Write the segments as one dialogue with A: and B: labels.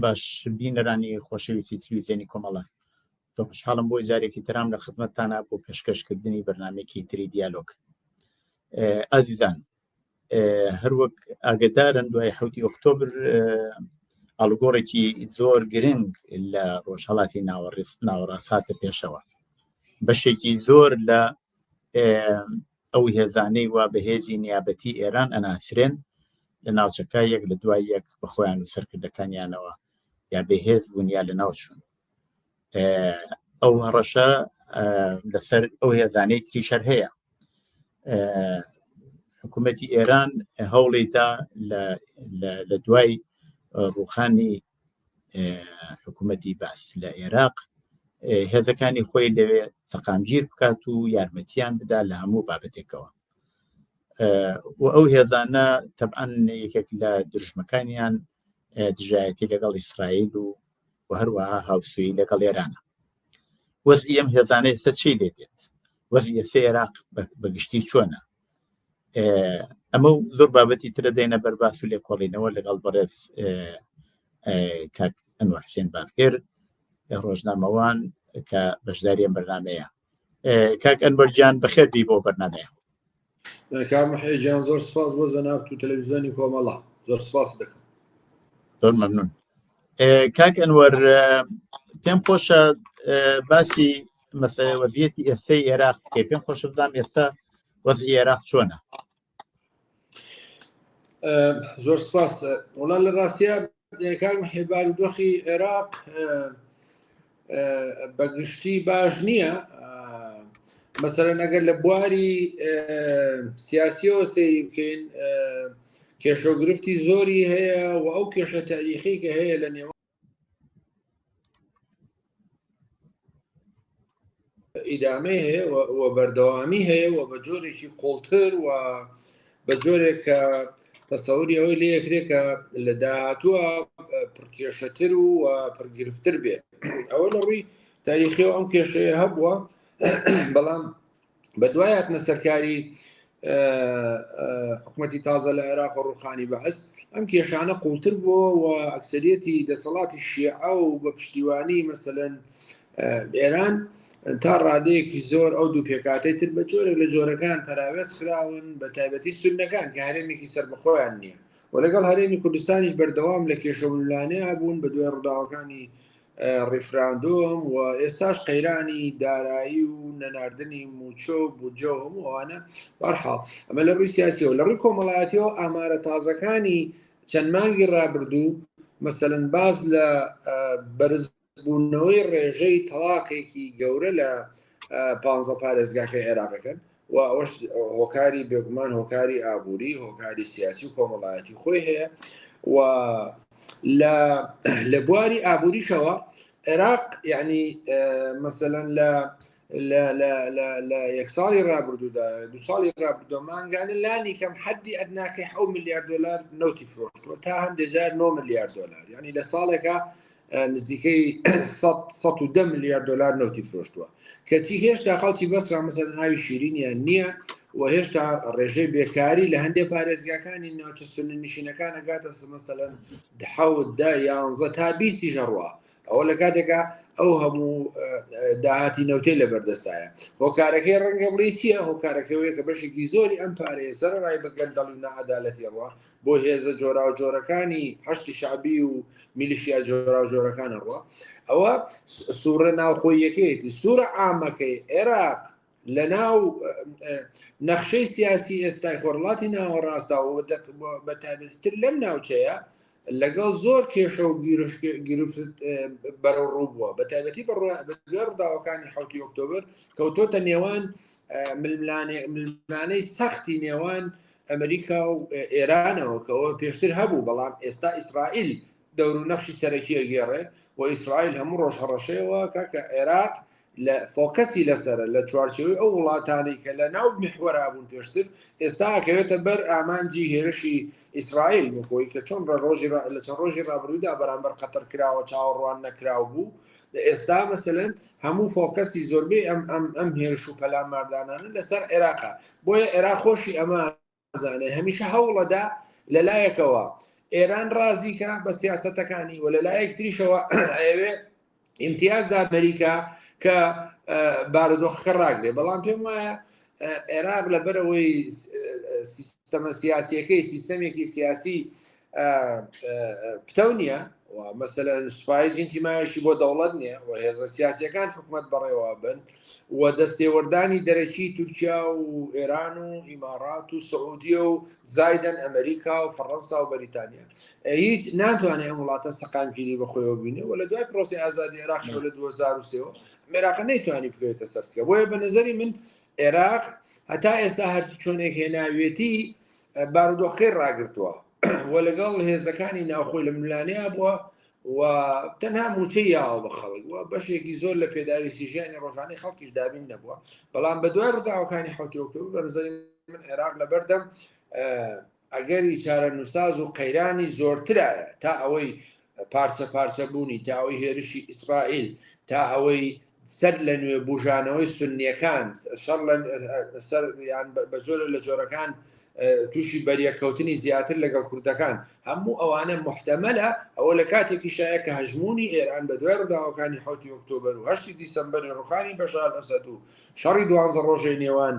A: باش بینەرانی خۆشەویستی تلویزیۆنی کۆمەڵە دڵخۆشحاڵم بۆی جارێکی ترام لە خزمەتتانە بۆ پێشکەشکردنی بەرنامێکی تری دیالۆگ. ئازیزان، هەروەک ئاگدارن دوای 7 ئۆکتۆبر ئاڵوگۆڕێکی زۆر گرنگ لە ڕۆژهەڵاتی ناوەڕاستە پێشەوە. بەشێکی زۆر لە ئەو هێزانەی وا بەهێزی نیابەتی ئێران ئەناسرێن لە ناوچەکە یەک لە دوای یەک بە خۆیان و سەرکردەکانیانەوە یا بەهێز بوون یا لە ناوچوون. ئەو هەڕەشە لەسەر ئەو هێزانەی تریشەر هەیە. حکوومەتی ئێران هەوڵێدا لە دوای ڕووخانی حکوومەتی باس لە عێراق هێزەکانی خۆی لەوێ سەقامگیر بکات و یارمەتیان بدا لە هەموو بابەتێکەوە. و ئەو هێزانە تەبعەن یەکێک لە دژمەکانیان دژایەتی لەگەڵ ئیسرائیل و هەروەها هاوسووی لەگەڵ ئێرانە. وەزعی ئەم هێزانە ئێستا چی لێ دێت؟ وەزعی ئێستا عێراق بەگشتی چۆنە؟ ئەمە زۆر بابەتی ترە دێنە بەرباس و لێکۆڵینەوە لەگەڵ بەڕێز کاک ئەنوەر حوسێن بازگێر ڕۆژنامەوان کە بەشداری ئەم بەرنامەیە. کاک ئەنوەر گیان بەخێر بی بۆ بەرنامەیە.
B: کامەحی گیان زۆر سپاس بۆ زەنابەت و تەلەڤیزیۆنی کۆمەڵە، زۆر سپاس دەکەم.
A: زۆر مەمنون. کاک ئەنوەر، پێم خۆشە باسی وەزعیەتی ئێستای عێراق بکەی. پێم خۆشە بزانم ئێستا وەزعی عێراق چۆنە؟
B: زۆر سپاس. وەڵام لە ڕاستیە کاک محی بارودۆخی عێراق بەگشتی باش نییە. مەسەلەن ئەگەر لە بواری سیاسیەوە سەیری بکەین، کێشەگرفتی زۆری هەیە و ئەو کێشە تاریخی کە هەیە لە نێوان ئیدامەی هەیە و بەردەوامی هەیە و بە جۆرێکی قوڵتر و بە جۆرێک کە تەسەوری ئەوەی لێ یەکرێت کە لە داهاتووە پڕکێشەتر و پڕگرفتر بێت. ئەوە لە ڕووی تاریخیەوە ئەم کێشەیە هەبووە، بەڵام بە دوای هاتنە سەرکاری حکوومەتی تازە لە عێراق و ڕووخانی بەعس ئەم کێشانە قوڵتر بووە و ئەکسەریەتی دەسەڵاتی شیعە و بە پشتیوانی مەسەلەن ئێران تا ڕادەیەکی زۆر ئەو دوو پێکاتەی تر بە جۆرێک لە جۆرەکان پەراوێز خراون، بە تایبەتی سوننەکان کە هەرێمێکی سەربەخۆیان نییە و لەگەڵ هەرێمی کوردستانیش بەردەوام لە کێشەولانەیە بوون بە دوای ڕووداوەکانی ڕیفراندۆم و ئێستاش قەیرانی دارایی و نەناردنی موچۆ بودجە و هەموو ئەوانە. بەرحاڵ ئەمە لە ڕووی سیاسیەوە. لە ڕووی کۆمەڵایەتیەوە ئامارە تازەکانی چەند مانگی ڕابردوو مەسەلەن باز لە بەرزبوونەوەی ڕێژەی تەلاقێکی گەورە لە 15 پارێزگاکە عێراقەکەن و ئەوەش هۆکاری بێگومان هۆکاری ئابووری، هۆکاری سیاسی و کۆمەڵایەتی خۆی هەیە. و لە بواری ئابووریشەوە عێراق یعنی مەسەلەن لە یەک ساڵی ڕابردوودا، دو ساڵی ڕابردووە مانگانە لانی کەم حەدی ئەدناکەی 7 ملیار دلار نەوتی فرۆشتووە تا هەندێجار 9 ملیار دلار، یعنی لە ساڵێکە نزیکەی 110 ملیار دلار نەوتی فرۆشتووە. کەچی هێشتا خەڵکی بەسرا مەسەلەن ئاوی شیرینیان نییە و هێشتا ڕێژەی بێکاری لە هەندێک پارێزگاکانی ناوچە سوننشینەکانە گاتە مەسەلەن 10 تا 20 ژەڕوە. ئەوە لە کاتێکە ئەو هەموو داهاتی نەوتەی لە بەردەستایە. هۆکارەکەی ڕەنگە بڵێ چییە؟ هۆکارەکەوەیە کە بەشێکی زۆری ئەم پارەیە سەرڕای بە گەندەڵی و نەعەدالەتی ڕوا بۆ هێزە جۆرا و جۆرەکانی هەشتی شعبی و میلیشیا جۆرا و جۆرەکانە ڕوا. ئەوە سوورە ناوخۆیەکەیەتی سوورە عامەکەی عێراق لە ناو نەخشەی سیاسی ئێستای خۆرڵاتی ناوەڕاستە و بەتایبەتتر لەم ناوچەیە لەگەڵ زۆر کێشە و گرفت بەرەو ڕوو بووە، بەتایبەتی بە ڕووداوەکانی 7 ئۆکتۆبر کەوتۆتە نێوان ململانەی سەختی نێوان ئەمریکا و ئێرانەوە کەەوە پێشتر هەبوو، بەڵام ئێستا ئیسرائیل دەور و نەخشی سەرەکیە گێڕێ و ئیسرائیل هەموو ڕۆژ هەڕەشەیەوە کە عێراق لە فۆکەسی لەسەر لە چوارچەوەی ئەو وڵاتانی کە لە ناو محوەرا بوون پێشتر ئێستا کەوێتە بەر ئامانجی هێرشی ئیسرائیل بخۆی کە چۆن لە چەند ڕۆژی ڕابردوودا بەرامبەر قەتەر کراوە چاوەڕوان نەکراو بوو. ئێستا مەسەلەن هەموو فۆکەسی زۆربەی ئەم هێرش و پەلام ماردانانە لەسەر عێراقا. بۆیە عێراق خۆشی ئەمە زانێ هەمیشە هەوڵەدا لەلایەکەوە ئێران ڕازیکە بە سیاسەتەکانی و لە لایەک تریشەوە ئەوێ امتیاز دا ئەمریکا کە بارودۆخەکە ڕاگرێ. بەڵام پێم وایە عێراق لەبەرەوەی سیستەمە سیاسیەکەی سیستەمێکی سیاسی پتە نییە مثلەن سوپایجی تیمایشی بۆ دەوڵەت نییە و هێزە سیاسیەکان حکومت بەڕێوە بن و دەستێوەردانی دەرەکی تورکیا و ئێران و ئیمارات و سعودیە و زایدەن ئەمریکا و فەڕەنسا و بەریتانیا هیچ ناتوانێت ئەم وڵاتە سەقامگیری بەخۆیەوە بینێ و لە دوای پرۆسی ئازادی عێراق لە 2003 عێراق نەیتوانی بکەوێتە سەرسکە. بۆیە بە نظری من عێراق هەتا ئێستا هەرچی چۆنێک هێناوێتی بارودۆخەکەی ڕاگرتووە و لەگەڵ هێزەکانی ناوخۆی لە ملانەیە بووە و تەنها موچەی یاوە بە خەڵک وە بەشێکی زۆر لە پێداویستی ژیانی ڕۆژانەی خەڵکیش دابین نەبووە. بەڵام بە دوای ڕووداوەکانی 7 ئۆکتۆبر بە نظری من عێراق لەبەردەم ئەگەری چارە نووساز و قەیرانی زۆرترایە تا ئەوەی پارچە پارچە بوونی تا ئەوەی هێرشی ئیسرائیل تا ئەوەی سەر لە نوێ بژانەوەی سنیەکان سەر بە جۆرە لە جۆرەکان تووشی بەریەکەوتنی زیاتر لەگەڵ کوردەکان هەموو ئەوانە محتەمەلە ئەوە لە کاتێکی شایە کە هەژمونی ئێران بە دوای ڕووداوەکانی 7 ئۆکتۆبر و 8 دیسەمبەری ڕوخانی بەشار ئەسەد و شەڕی 12 ڕۆژەی نێوان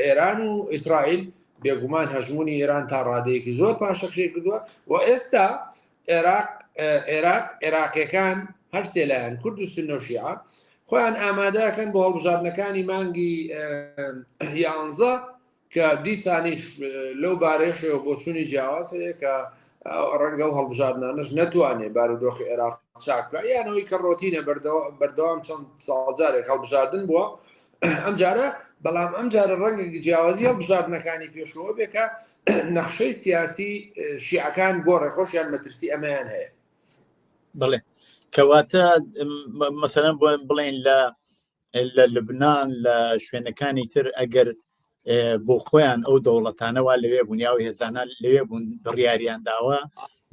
B: ئێران و ئیسرائیل بێگومان هەژمونی ئێران تا ڕادەیەکی زۆر پاشەکشەی کردووە و ئێستا عێراقیەکان هەر سێلایەن کورد و سوننە و شیعە خۆیان ئامادەکەن بۆ هەڵبژاردنەکانی مانگی 11 کە دیسانیش لەو بارێشەوە بۆ چوونی جیاواز هەیە کە ڕەنگە و هەڵبژاردنانەش نەتوانێت بارودۆخی عێراق چاکە یانەوەی کە ڕۆتینە بەردەوام چەند ساڵجارێک هەڵبژاردن بووە ئەم جارە. بەڵام ئەم جارە ڕەنگێکی جیاوازی هەڵبژاردنەکانی پێشەوە بێکە نەخشەی سیاسی شیعەکان بۆ ڕێخۆشیان مەترسی ئەمەیان هەیە.
A: بڵێ کەواتە مەسەلەن بڵێن لە لبنان لە شوێنەکانی تر ئەگەر بۆ خۆیان ئەو دەوڵەتانەوە لەوێ بوون یا هێزانە لەوێ بوون بڕیاریان داوە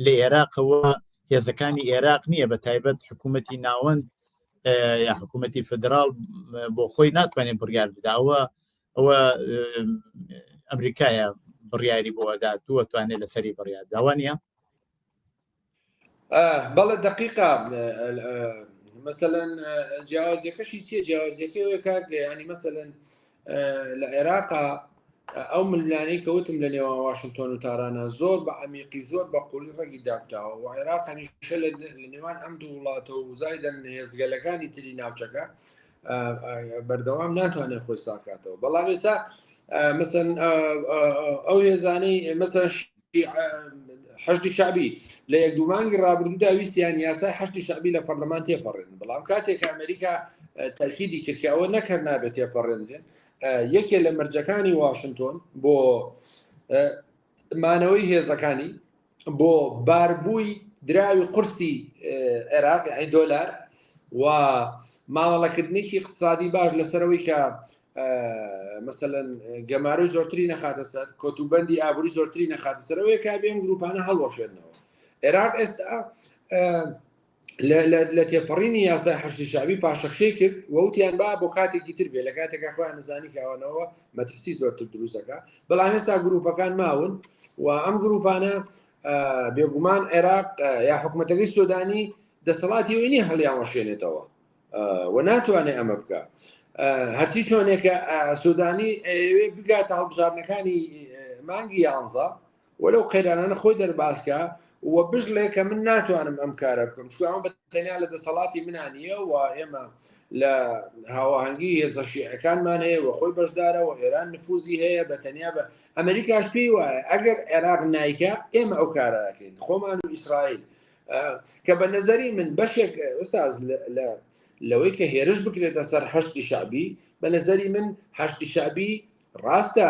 A: لە عێراقەوە هێزەکانی عێراق نییە بە تایبەت حکوومەتی ناوەند یا حکوومەتی فدرال بۆ خۆی ناتوانێت بڕیار بداوە ئەوە ئەمریکایە بڕیاری بۆ داتووە توانێت لەسەری بڕیار داوانە.
B: بەڵێ دقیقا مثلەن جیاوازیەکەشی چیە جیاوازیەکەی کاک ینی مثلەن لە عێراقا ئەو ملانەی کەوتم لە نێوان واشنگتۆن و تارانە زۆر بە عمیقی زۆر بە قوڵی ڕێگی دابتاوە و عێراق هەمیشە لە نێوان ئەم دوو وڵاتە و زایدەن هێزگەلەکانی تری ناوچەکە بەردەوام ناتوانێت خۆی ساکاتەوە. بەڵام ئێستا مثلەن ئەو هێزانەی مثلەن حەشتی شعبی لە یەک دوو مانگی ڕابردوودا ویستیان یاسای حەشتی شعبی لە پەرلەمان تێپەڕێن. بەڵام کاتێک ئەمریکا تاکیدی کرد کە ئەوە نەکرد نابێت تێپەڕێنرێن یەکێ لە مەرجەکانی واشنگتۆن بۆ مانەوەی هێزەکانی بۆ باربووی دراوی قورسی عێراق دۆلار و ماوەڵەکردنێکی اقتصادی باش لەسەرەوەی کە مثلەن گەماروی زۆرتری نەخاتە سەر کۆتوبەندی ئابووری زۆرتری نەخاتە سەرەوەی کا بێن گروپانە هەڵوەشێنەوە. عێراق ئێستا لە تێپەڕینی یاسای حەشتی شعبی پاشەخشەی کرد وەوتیان با بۆ کاتێکی تر بێ لە کاتێکا خۆیان نزانی کەوانەوە مەترسی زۆرتر دروستەکە. بەڵام ئێستا گروپەکان ماون و ئەم گروپانە بێگومان عێراق یا حکوومەتەکەی سودانی دەسەڵاتی وێنی هەڵیان وەشێنێتەوە و ناتوانێت ئەمە بکە. هەرچی چۆنێکە سودانی بگاتە هەڵبژاردنەکانی مانگی 11 وەلەو قەیرانانە خۆی دەرباسکە و بژڵێ کە من ناتوانم ئەم کارە بکەم چکە ئەمە بەتەنیا لە دەسەڵاتی منانیە و ئێمە لە هاوەهەنگی هێزە شیعەکانمان هەیە و خۆی بەشدارە و ئێران نفوزی هەیە بەتەنیا بە ئەمریکاش پێی وایە ئەگەر عێراق نایکە ئێمە ئەو کارەکەین خۆمان و ئیسرائیل کە بە نەزەری من بەشێک ئوستاز لەوەی کە هێرش بکرێتە سەر حەشتی شعبی بە نەزەری من حەشتی شعبی ڕاستە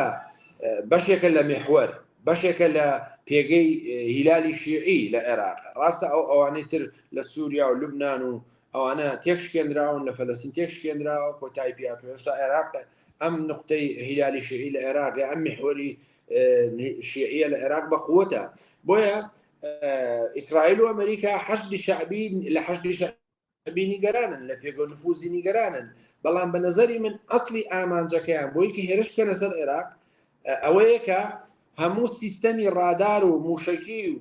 B: بەشێکە لە محور بەشێکە لە پێگەی هیلالی شیعی لە عێراق ڕاستە ئەوانەی تر لە سووریا و لوبنان و ئەوانە تێکشکێنراون لە فەلەستین تێکشکێنراوە کۆتایی پیاپێشتا عێراق ئەم نقطەی هیلالی شیعی لە عێراق ئەم محوری شیعیە لە عێراق بە قووەتە. بۆیە ئیسرائیل و ئەمریکا حەشتی شعبی لە حەشتی شعبی نیگەرانن لە پێگە نفوزی نیگەرانن. بەڵام بە نەزەری من ئەسلی ئامانجەکەیان بۆی کە هێرش بکەنە سەر عێراق ئەوەیە کە هەموو سیستەمی ڕادار و موشکی و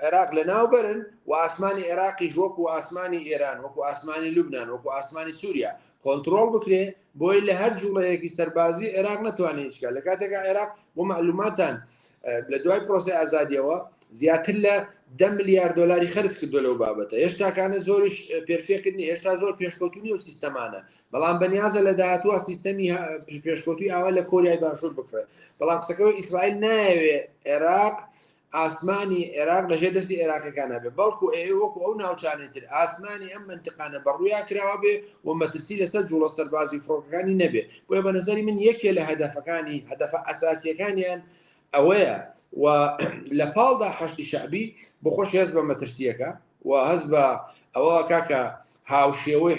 B: عێراق لە ناوبەرن و ئاسمانی عێراقیش وەکو ئاسمانی ئێران وەکو ئاسمانی لوبنان وەکو ئاسمانی سووریا کۆنتترۆل بکرێ بۆی لە هەر جوڵەیەکی سەربازی عێراق ناتوانێت هیچکات لە کاتێکا عێراق بۆ معلوماتان لە دوای پرۆسی ئازادیەوە زیاتر لە 10 ملیارد دلاری خرج کردو لەو بابەتە هێشتاکانە زۆریش پێرفێکردنی هێشتا زۆر پێشکەوتنی و سیستەمانە بەڵام بەنیازە لە داهاتووە سیستەمی پێشکەوتوی ئاوا لە کۆریای باشوور بکرێت بەڵام قسەکەەوە ئیسرائیل ناوێ عێراق ئاسمانی عێراق لەژێر دەستی عێراقەکانە بێ بەڵکو ئێوە وەکو ئەو ناوچانێتتر ئاسمانی ئەم منتقانە بەڕوویا کراوە بێ و مەترسی لەسەر جوڵە سەربازی فڕۆکەکانی نەبێ بۆیە بە نظری من یەکێ لە هەدەفەکانی هەدەفە ئەساسیەکانیان ئەوەیە و لە پاڵدا حەشتی شعبی بخۆش هەز بە مەترسیەکە و هەز بە ئەوە کاکە هاوشێوەی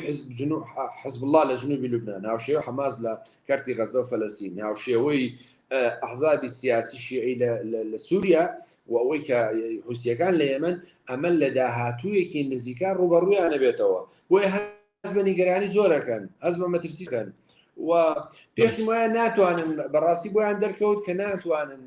B: حزب الله لە جنوبی لوبنان هاوشێوە حەماس لە کەرتی غەزە و فەلەستین هاوشێوەی ئەحزابی سیاسی شیعی لە سووریا و ئەوەی کە حوسیەکان لە یەمەن ئەمە لە داهاتوویەکی نزیکان ڕوبەڕوویان نەبێتەوە بۆیە هەز بە نیگەرانی زۆرەکەن هەز بە مەترسیکەن و پێشم وایە ناتوانن بەڕاستی بۆیان دەرکەوت کە ناتوانن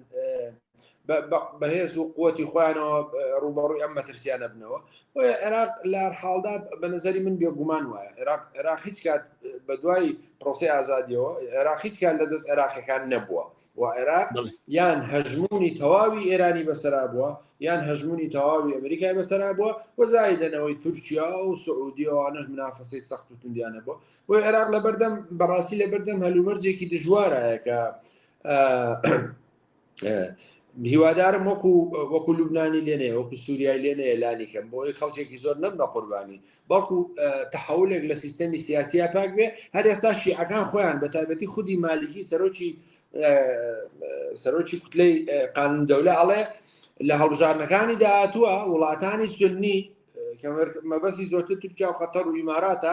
B: بەهێز و قوتی خۆیانەوە ڕوبەڕووی ئەم مەترسیانە بنەوە و عێراق لە حاڵدا بە نظری من بێگومان وایە عێراق هیچ کات بە دوای پرۆسی ئازادیەوە عێراق هیچ کات لە دەست عێراقیەکان نەبووە و عێراق یان هەژمونی تەواوی ئێرانی بەسەرا بووە یان هەژمونی تەواوی ئەمریکای بەسەرا بووە و زایدەنەوەی تورکیا و سعودیەوەوانەش منافەسەی سەخت و توندیانە بووە و عێراق لە بەردەم بەڕاستی لە بەردەم هەلومەرجێکی دژوارایە کە هیوادارم وەکو لوبنانی لێنێ وەکو سووریای لێنێ لانیکەم بۆی خەڵکێکی زۆر نەبنە قوربانی بەڵکو تەحولێک لە سیستەمی سیاسیا پاک بێ هەر ئێستا شیعەکان خۆیان بە تایبەتی خودی مالیکی سەرۆکی کوتلەی قانون دەولە ئەڵێ لە هەڵبژارنەکانی داهاتووە وڵاتانی سنی کە مەبەستی زۆرتر تورکیا و خەتەر و ئیماراتە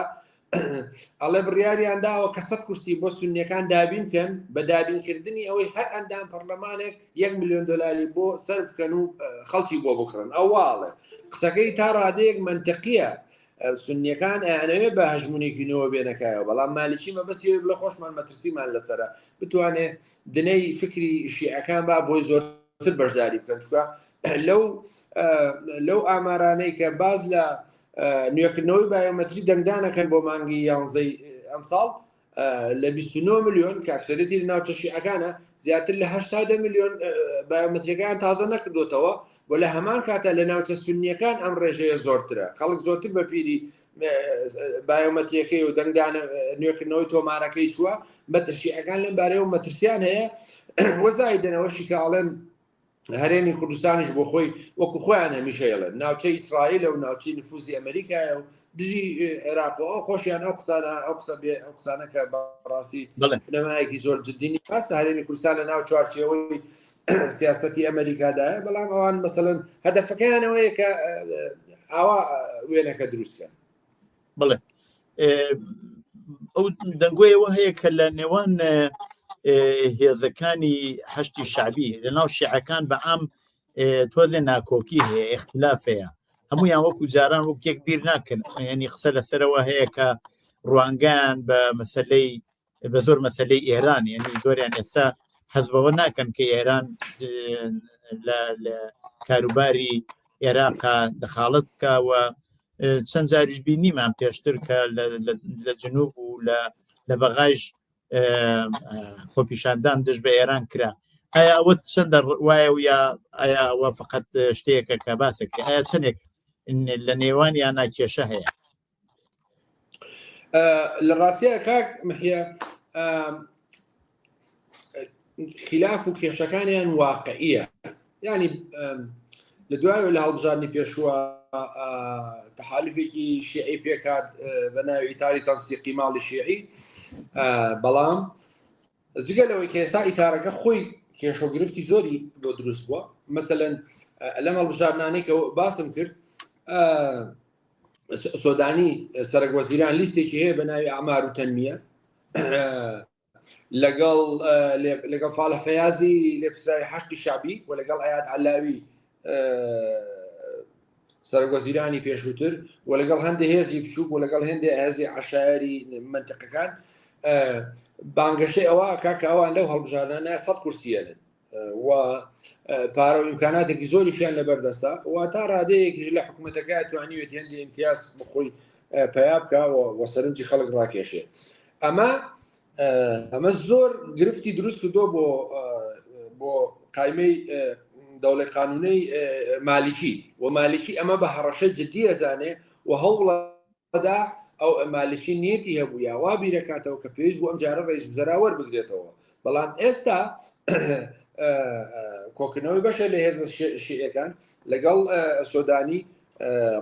B: ئەڵێ بڕیاریان داوە کە 100 کورسی بۆ سونیەکان دابین بکەن بە دابینکردنی ئەوەی هەر ئەندام پەرلەمانێک 1 ملیۆن دلاری بۆ سەرفکەن و خەڵکی بۆ بکڕن ئەوواڵێ قسەکەی تا ڕادەیەک منتەقیە سنیەکان ئەیانەوێ بە هەژمونێکینەوە بێنەکایەوە بەڵام مالیکی مەبەستی لە خۆشمان مەترسیمان لەسەرە بتوانێت دنەی فکری شیعەکان با بۆی زۆرتر بەشداری بکەن چکە لەو ئامارانەی کە باز لە نوێکردنەوەی بایۆمەتری دەنگدانەکەن بۆ مانگی 11 ئەم ساڵ لە 29 ملیۆن کە ئەکسەرەتی لە ناوچە شیعەکانە زیاتر لە 80 ملیۆن بایۆمەتریەکان تازە نەکردوتەوە و لە هەمان کاتە لە ناوچە سونیەکان ئەم ڕێژەیە زۆرترە خەڵک زۆرتر بە پیری بایۆمەتریەکەی و دەنگدانە نوێکردنەوەی تۆمارەکەی چووە بەترشیعەکان لەم بارەیە و مەترسیان هەیە وەزایدنەوەشی کە ئاڵێن هەرێمی کوردستانیش بۆ خۆی وەکو خۆیان هەمیشەیەڵێن ناوچەی ئیسرائیل و ناوچەی نفوزی ئەمریکایە و دژی عێراقەوە خۆشیان ئەو قسانە کە بەڕاستی نەمایەکی زۆر جددینی پاستە هەرێمی کوردستان لە ناو چوارچێوەی سیاسەتی ئەمریکادایە بەڵام ئەوان مەسەڵەن هەدەفەکەیانەوەیە کە ئاوا وێنەکە دروستکەن
A: بڵێ ئەو دەنگۆیەوە هەیە کە لە نێوان هێزەکانی حەشتی شعبی لەناو شیعەکان بە ئام تۆزێ ناکۆکی هەیە اختلاف هەیە هەمویان وەکو جاران وەک یەک بیر ناکەن ینی قسە لەسەرەوە هەیە کە ڕوانگەیان بە مەسەلەی بە زۆر مەسەلەی ئێران ینی زۆریان ئێستا حەزبەوە ناکەن کە ئێران لە کاروباری عێراقا دەخاڵەت بکەوە چەند جاریش بینیمان پێشتر کە لە جنوب و لە بەغاژ خۆپیشاندان دژ بە ئێران کرا ئایا ئەوە چەندە وایە و یا ئایا ئەوە فقط شتەیەکە کە باسەکە ئایا چەندێک لە نێوان یان ناکێشە هەیە
B: لە ڕاستیە کاک مەحیە خلاف و کێشەکانیان واقعیە ینی لە دوای لە هەڵبژاردننی پێشووە تەحالفێکی شیعی پێکات بە ناوی ئیتاری تەنسیقی ماڵی شیعی بەڵام جگەلەوەی کە ئێستا ئیتارەکە خۆی کێشەگرفتی زۆری بۆ دروست بووە مەسەلەن لەم هەڵبژاردنانەی کە باسم کرد سۆدانی سەرۆکوەزیران لیستێکی هەیە بە ناوی ئەعمار و تەنمیە لەگەڵ فاڵح فەیازی لێپسراوی حەشتی شعبی و لەگەڵ ئایاد عەلاوی سەرۆکوەزیرانی پێشووتر و لەگەڵ هەندێک هێزی بچووک و لەگەڵ هەندێک هێزی عەشایری منتەقەکان بانگەشەی ئەوە کاکە ئەوان لەو هەڵبژاردنانە 100 کورسیەنن و پارە و ئیمکاناتێکی زۆریشیان لەبەردەستە و تا ڕادەیەکیش لە حکوومەتەکە توانیوێت هێندی ئیمتیاز بخۆی پیا بکە و سەرنجی خەڵک ڕاکێشێ. ئەمە زۆر گرفتی دروست کردۆ بۆ قایمەی دەوڵەت قانونەی مالیکی و مالیکی ئەمە بە هەڕەشە جددی ئەزانێ و هەوڵەدا ئەو مالیکی نیەتی هەبوو یاوا بیرەکاتەوە کە پێویست بۆ ئەم جارە ڕئیس وزەرا وەربگرێتەوە. بەڵام ئێستا کۆکردنەوەی بەشە لە هێزە شیعەکان لەگەڵ سۆدانی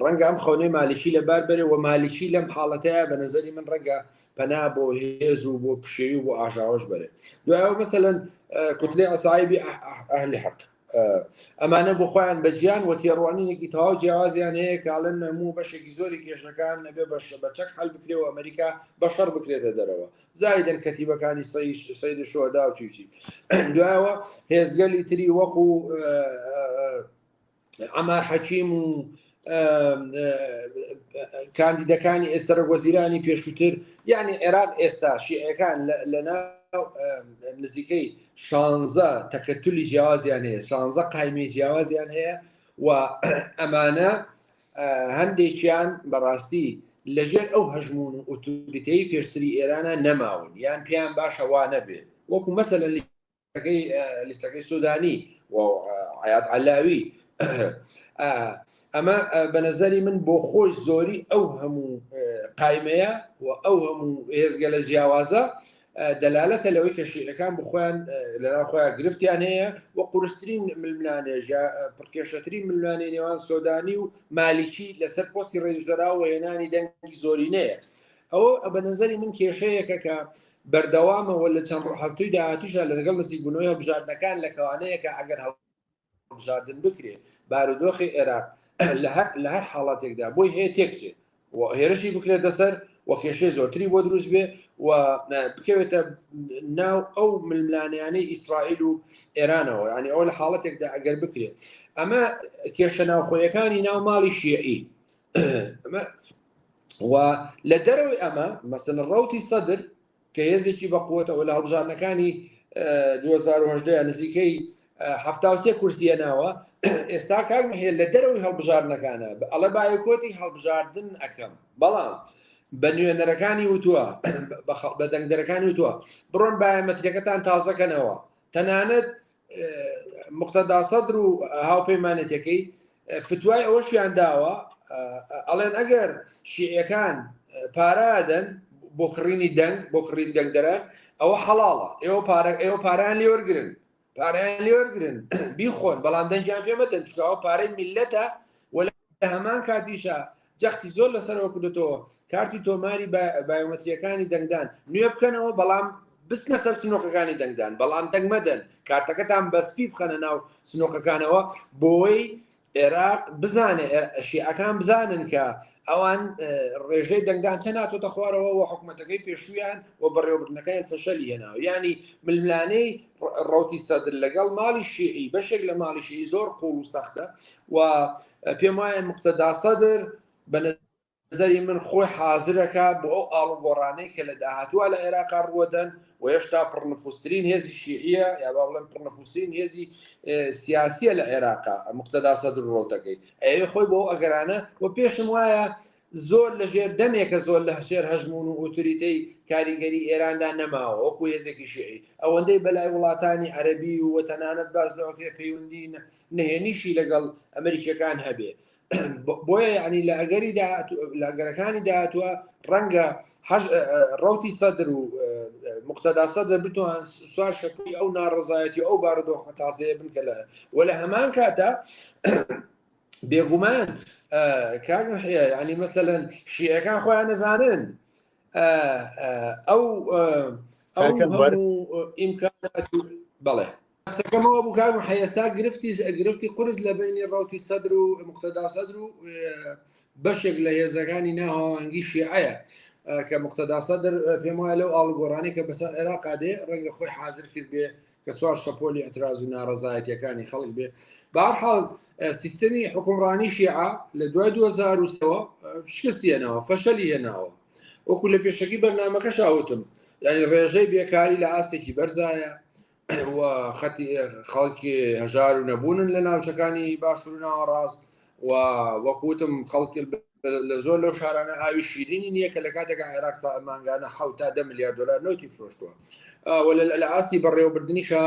B: ڕەنگە ئەم خەونەی مالیکی لەبار بەرێ و مالیکی لەم حاڵەتەیە بە نەزەری من ڕەنگە پەنا بۆ هێز و بۆ پشێوی و بۆ ئاژاوەش بەرێ. دوایەوە مەسەلەن کوتلەی عەسایبی ئەهلی حەق ئەمانە بۆ خۆیان بە گیان و تێڕوانینێکی تەواو جیاوازیان هەیە کاڵن هەموو بەشێکی زۆری کێشەکان نەبێ بە چەک حەل بکرێ و ئەمریکا بەشەڕ بکرێتە دەرەوە زایدن کەتیبەکانی سەید شوهەدا و چوچی. دوایەوە هێزگەلی تری وەکو عەمار حەکیم و کاندیدەکانی ئێستا وەزیرانی پێشووتر یعنی عێراق ئێستا شیعەکان لەناو نزیکەی 16 تەکەتولی جیاوازیان هەیە 16 قایمەی جیاوازیان هەیە و ئەمانە هەندێکیان بەڕاستی لەژێر ئەو هەژمون و ئۆتۆریتەی پێشتری ئێرانە نەماون یان پێیان باشە وا نەبێ وەکو مەسەلەن لیستەکەی سودانی و عەیاد عەلاوی. ئەمە بە نەزەری من بۆ خۆش زۆری ئەو هەموو قایمەیە و ئەو هەموو هێزگە لە جیاوازە دەلالەتە لەوەی کە شیعەکان بخۆیان لەناو خۆیان گرفتیان هەیە و قورسترین ململانێژ پڕکێشەترین ململانێ نێوان سۆدانی و مالیکی لەسەر پۆستی ڕێزوزەرا و هێنانی دەنگی زۆرینەیە. ئەوە بە نەزەری من کێشەیەکە کە بەردەوامەوە لە چەند هەفتووی داهاتووشە لەگەڵ نزیک بوونەوەی هەڵبژاردنەکان لەکەوانەیە کە ئەگەر هەڵبژاردن بکرێ بارودۆخی عێراق لە هەر حاڵاتێکدا بۆی هەیە تێکچێت و هێرشی بکرێت دەسەر و کێشەی زۆرتری بۆ دروست بێ و بکەوێتە ناو ئەو ململانیانەی ئیسرائیل و ئێرانەوە ینی ئەو لە حاڵەتێکدا ئەگەر بکرێت. ئەمە کێشە ناوخۆیەکانی ناو ماڵی شیعی و لە دەرەوەی ئەمە مەسەلەن ڕەوتی سەدر کە هێزێکی بەقووەتەوە لە هەڵبژاردنەکانی 2010 نزیکەی 73 کورسیە ناوە ئێستا کاگمە هەیە لە دەرەوەی هەڵبژاردنەکانە ئەڵە بایەکۆتی هەڵبژاردن ئەەکەم بەڵام بە نوێنەرەکانی وتووە بە دەنگدەرەکانی وتووە بڕۆن بایەمەتریەکەتان تازەکەنەوە تەنانەت مقتەدا سەدر و هاوپەیمانێتەکەی فتوای ئەوەشیان داوە ئەڵێن ئەگەر شیعەکان پارادەن بۆ کڕینی دەنگ بۆ کڕین دەنگدەران ئەوە حەڵاڵە ئێوە پاران لێوەرگرن پارەیان لێوەرگرن بیخۆن بەڵام دەنجیان پێ مەدەن چکەوە پارەی میلەتە و لە هەمان کاتیشە جەختی زۆر لەسەرەوە کردێتەوە کارتی تۆماری بایۆمەتریەکانی دەنگدان نوێ بکەنەوە بەڵام بستنە سەر سنۆقەکانی دەنگدان بەڵام دەنگ مەدەن کارتەکەتان بەسپی بخەنە ناو سنۆقەکانەوە بۆی عێراق بزانێ شیعەکان بزانن کە ئەوان ڕێژەی دەنگدان چە ناتۆتە خوارەوە و حکوومەتەکەی پێشویان و بەڕێوەبردنەکەیان فەشەلی هێناوە ینی ململانەی ڕەوتی سەدر لەگەڵ ماڵی شیعی بەشێک لە ماڵی شیعی زۆر قوڵ و سەختە و پێم وایە مقتەدا سەدر بە نەزەری من خۆی حازرەکە بۆ ئەو ئاڵوگۆڕانەی کە لە داهاتووە لە عێراقا ڕوەدەن و هێشتا پڕنەفوسترین هێزی شیعیە یا با بڵێن پڕنەفوسترین هێزی سیاسیە لە عێراقا مقتەدا سەدر ڕۆڵتەکەی ئەوێ خۆی بۆ ئەگەرانە و پێشم وایە زۆر لە ژێر دەمێکە زۆر لە هەشێر هەژمون و ئۆتۆریتەی کاریگەری ئێراندا نەماوە وەکو هێزێکی شیعی ئەوەندەی بەلای وڵاتانی عەرەبی و تەنانەت باز لەوەکرێ پەیوەندی نهێنیشی لەگەڵ ئەمریکیەکان هەبێ بۆیە ینی لە ئەگەرەکانی داهاتووە ڕەنگە ڕەوتی سەدر و مقتەدا سەدر بتوان سوار شەکوی ئەو ناڕزایەتی ئەو بارودۆخە تازەیە بنکە لە و لە هەمان کاتە بێگومان کاگم هەیە ینی مەسەلەن شیعەکان خۆیان نەزانن ئەو ئیمکانات بەڵێ سەکەمەوە بوو کاگم هەیەستا گرفتی قورس لە بینی ڕەوتی سەدر و مقتەدا سەدر و بەشێک لە هێزەکانی ناهاوانگی شیعەیە کە مقتەدا سەدر پێم وایە لەو ئاڵوگۆڕانەی کە بەسەر عێراقا دێ ڕەنگە خۆی حازر کرد بێ کە سوار شەپۆلی ئەتراز و ناڕەزایەتیەکانی خەڵک بێ بەهەرحاڵ سیستەمی حکومڕانی شیعە لە دوای 2003 شکستی هێناوە فەشەلی هێناوە وەکو لە پێشەکی بەرنامەکەش ئاوتم ینی ڕێژەی بێکاری لە ئاستێکی بەرزایە و خەڵکی هەژار و نەبوونن لە ناوچەکانی باشوور و ناوەڕاست و وەکوتم خەڵکی لە زۆر لەو شارانە ئاوی شیرینی نییە کە لە کاتێکا عێراق مانگانە 7 تا 10 میلیارد دلار نەوتی فرۆشتووە لە ئاستی بەڕێوەبردننیشە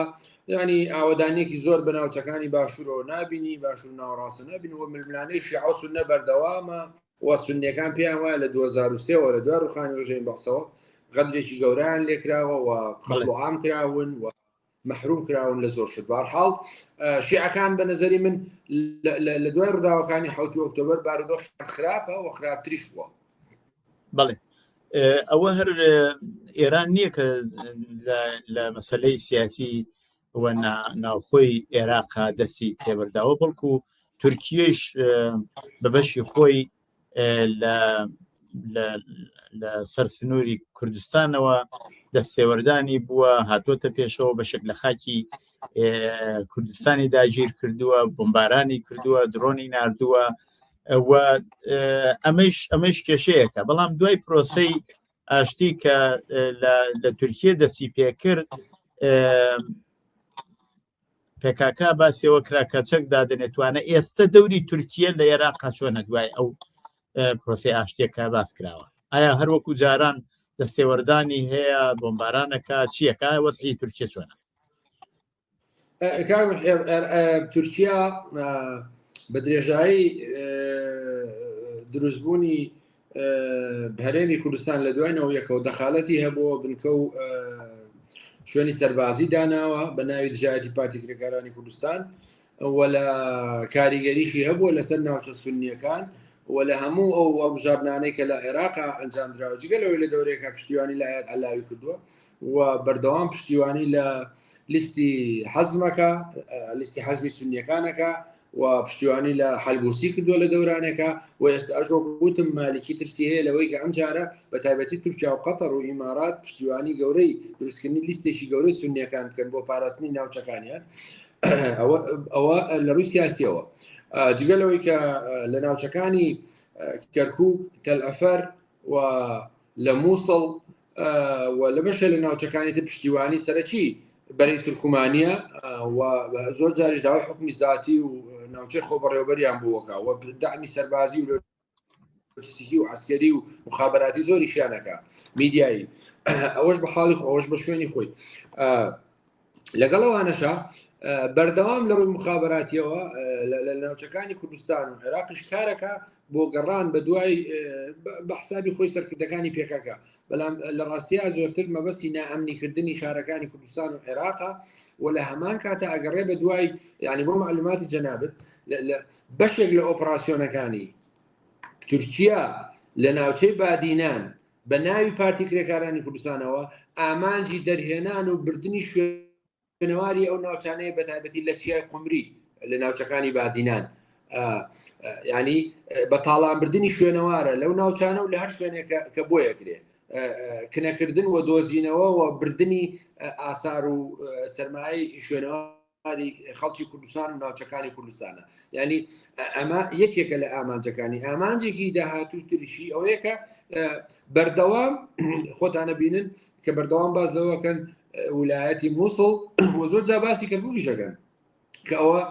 B: ینی ئاوەدانێکی زۆر بە ناوچەکانی باشوورەوە نبینی باشوور ناوەڕاستە نبینەوە ململانەی شیعە و سوننە بەردەوامە و سوننیەکان پێیان وایە لە 2023 لە دوای ڕوخانی ڕۆژەی بەخسەوە غەدرێکی گەورەیان لێکراوە و قەڵعام کراون و محروم کراون لە زۆر شت بەرحاڵ شیعەکان بە نەزەری من لە دوای ڕووداوەکانی 7 ئۆکتۆبەر بارودۆخیان خراپە و خراپتریش بووە.
A: بەڵێ ئەوە هەر ئێران نییە کە لە مەسەلەی سیاسی و ناوخۆی عێراقا دەستی تێبەرداوە بەڵکو تورکیەش بە بەشی خۆی لە سەرسنووری کوردستانەوە دەستێوەردانی بووە هاتوۆتە پێشەوە بە شکل لە خاکی کوردستانی داگیر کردووە بمبارانی کردووە درۆنی ناردووە و ئەمەش کێشەیەکە بەڵام دوای پرۆسەی ئاشتی کە لە تورکیە دەستی پێکرد پێکاک باسیەوە کراکەچەک دادنێتوانە ئێستا دەوری تورکیە لە عێراقا چۆنە دوای ئەو پرۆسی ئاشتێکە باس کراوە ئایا هەروەکو جاران دەستێوەردانی هەیە بۆمبارانەکە چیەکە وەسعی تورکیە چۆنە؟
B: تورکیا بە درێژایی دروستبوونی هەرێمی کوردستان لە دوایەوە یەکەوە دەخالەتی هەبووە بنکە و شوێنی سەربازی داناوە بە ناوی دژایەتی پارتی کرێکارانی کوردستان و لە کاریگەریشی هەبووە لەسەر ناوچە سوننیەکان و لە هەموو ئەو وەبژاردنانەی کە لە عێراقا ئەنجام درراوە جگەلەوەی لە دەورێکە پشتیوانی لە ئاەت ئەلاوی کردووە و بەردەوام پشتیوانی لە لیستی حەزمەکە لیستی حەزمی سوننیەکانەکە و پشتیوانی لە حەلبوسی کردووە لە دەورانێکە و ئێستا ئەشۆ گوتم مالکی ترسی هەیە لەوەی کە ئەم جارە بە تایبەتی تورکیا و قەتەر و ئیمارات پشتیوانی گەورەی دروستکردنی لیستێکی گەورەی سوننیەکان بکەن بۆ پاراستنی ناوچەکانیان ئەوە لە ڕووی سیاسیەوە جگەلەوەی کە لە ناوچەکانی کەرکوک تەلعەفەر و لە مووسڵ و لە بەشە لە ناوچەکانی پشتیوانی سەرەکی بەری تورکمانیە و زۆر جاریش داوای حکمی ذاتی و ناوچەی خۆبەڕێوەبەریان بووەکە و دامی سەربازی و لۆجستیکی و عسکەری و مخابراتی زۆری شیانەکە میدیایی ئەوەش بە حاڵی خۆ ئەوەش بە شوێنی خۆی لەگەڵەوانەشە بەردەوام لە ڕووی مخابراتیەوە لە ناوچەکانی کوردستان و عێراقیش کارەکە بۆ گەڕان بە دوای بە حسابی خۆی سەرکردەکانی پێکەکە بەڵام لە ڕاستیە زۆرتر مەبەستی نائەمنیکردنی شارەکانی کوردستان و عێراقا و لە هەمان کاتە ئەگەڕێ بە دوای یعنی بۆ معلوماتی جەنابەت بەشێک لە ئۆپراسیۆنەکانی تورکیا لە ناوچەی بادینان بە ناوی پارتی کرێکارانی کوردستانەوە ئامانجی دەرهێنان و بردننی شوێنەواری ئەو ناوچانەیە بە تایبەتی لە چیای قمری لە ناوچەکانی بادینان ینی بە تاڵانبردننی شوێنەوارە لەو ناوچانە و لە هەر شوێنێکە کە بۆ یەکرێ کنەکردن و دۆزینەوە و بردننی ئاسار و سەرمایی شوێنەواری خەڵکی کوردستان و ناوچەکانی کوردستانە ینی ئەمە یەکێکە لە ئامانجەکانی ئامانجێکی داهاتوو تریشی ئەوەیەکە بەردەوام خۆتانە بینن کە بەردەوام باز لەوەکەن ویلایەتی مووسڵ و زۆر جا باسی کردبوویشەکەن کە ئەوە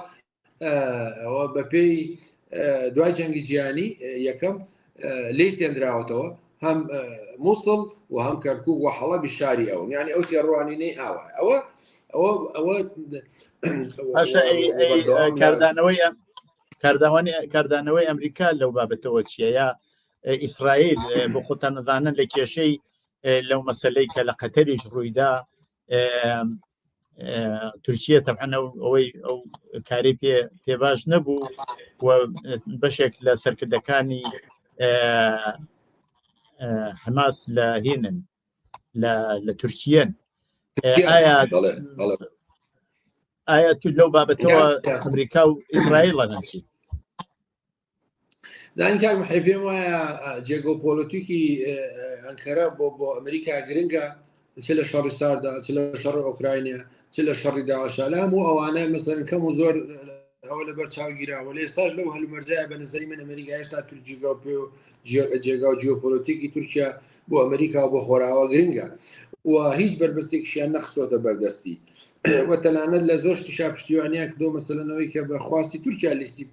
B: بەپێی دوای جەنگی جیهانی یەکەم لی سێنراوەتەوە هەم مووسڵ و هەم کەرکوک و حەڵەبی شاری ئەو یعنی ئەو تێڕوانینەی ئاوە
A: کاردانەوەی ئەمریکا لەو بابەتەوە چیە یا ئیسرائیل بۆ خۆتان نەزانن لە کێشەی لەو مەسەلەی کە لە قەتەریش ڕوویدا تورکیە تەبعەن ئەوەی ئەو کاری پێ باش نەبوو و بەشێک لە سەرکردەکانی حماس لە هێنن لە تورکیەن ئایا تو لەو بابەتەوە ئەمریکا و ئیسرائیل لەنەچی
B: دانی کاک محی پێم وایە جێگۆپۆلیتیکی ئەنکەرە بۆ ئەمریکا گرنگە چ لە شەڕی ساردا چ لە شەڕی ئۆکراینیا چ لە شەڕی داعشا لە هەموو ئەوانە مەسەرن کەم و زۆر ئەوە لەبەر چاوگیراوە لە ئێستاش لەو هەلومەرجایە بە نظری من ئەمریکا هێشتا جێگا و جێگا و جیۆپۆلیتیکی تورکیا بۆ ئەمریکا و بۆ خۆراوە گرنگە و هیچ بربەستێکیشیان نەخستۆتە بەردەستی وەتەنانەت لە زۆر شتیشا پشتیوانیان کردو مەسەلەنەوەی کە بەخواستی تورکیا لیستی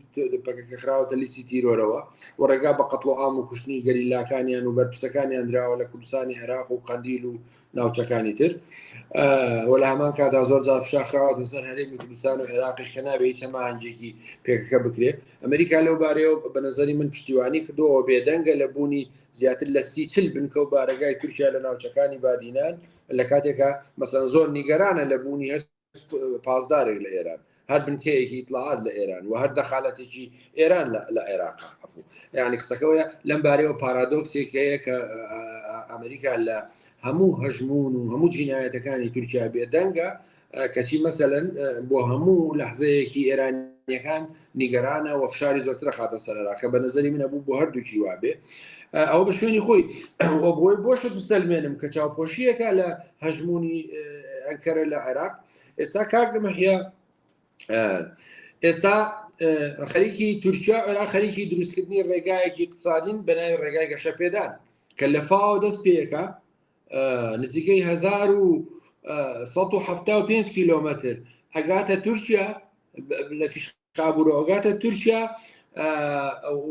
B: پەکەکە خراوەتە لیستی تیرۆرەوە و ڕێگا بە قەتڵ و ئام و کوشتنی گەریلاکانیان و بەرپرسەکانیان دراوە لە کوردستانی عێراق و قەندیل و ناوچەکانی تر وە لە هەمان کاتا زۆر جار فشار خراوەتە سەر هەرێمی کوردستان و عێراقیش کە نابێت هیچ هەماهەنگێکی پێکەکە بکرێت ئەمریکا لەو بارەیەوە بە نەزەری من پشتیوانی کردەوە بێدەنگە لە بوونی زیاتر لە 30-40 بنکە و بارگای تورکیا لە ناوچەکانی بادینان لە کاتێکە مەسەن زۆر نیگەرانە لە بوونی هەست پاسدارێک لە ئێران هەر بنکەیەکی ئیطلاعات لە ئێران و هەر دەخالەتێکی ئێران لە عێراق یعنی قسەکەوەیە لەم بارەیەوە پارادۆکسێک هەیە کە ئەمریکا لە هەموو هەژمون و هەموو جینایەتەکانی تورکیا بێدەنگە کەچی مەسەلەن بۆ هەموو لەحزەیەکی ئێرانیەکان نیگەرانە و فشاری زۆرترە خاتە سەرەرا کە بە نەزەری منە بوو بۆ هەردووکی وابێ ئەو بە شوێنی خۆی بۆی بۆشت بسەلمێنم کە چاوپۆشیەکە لە هەژمونی ئەنکەرە لە عێراق ئێستا کاک مەحیا ئێستا خەریکی تورکیا عێراق خەریکی دروستکردنی ڕێگایەکی اقتصادین بەناوی ڕێگای گەشەپێدان کە لە فاو دەست پێیەکە نزیکەی 1175 کیلۆمەتر ئەگاتە تورکیا لە فیشقابوورە ئەگاتە تورکیا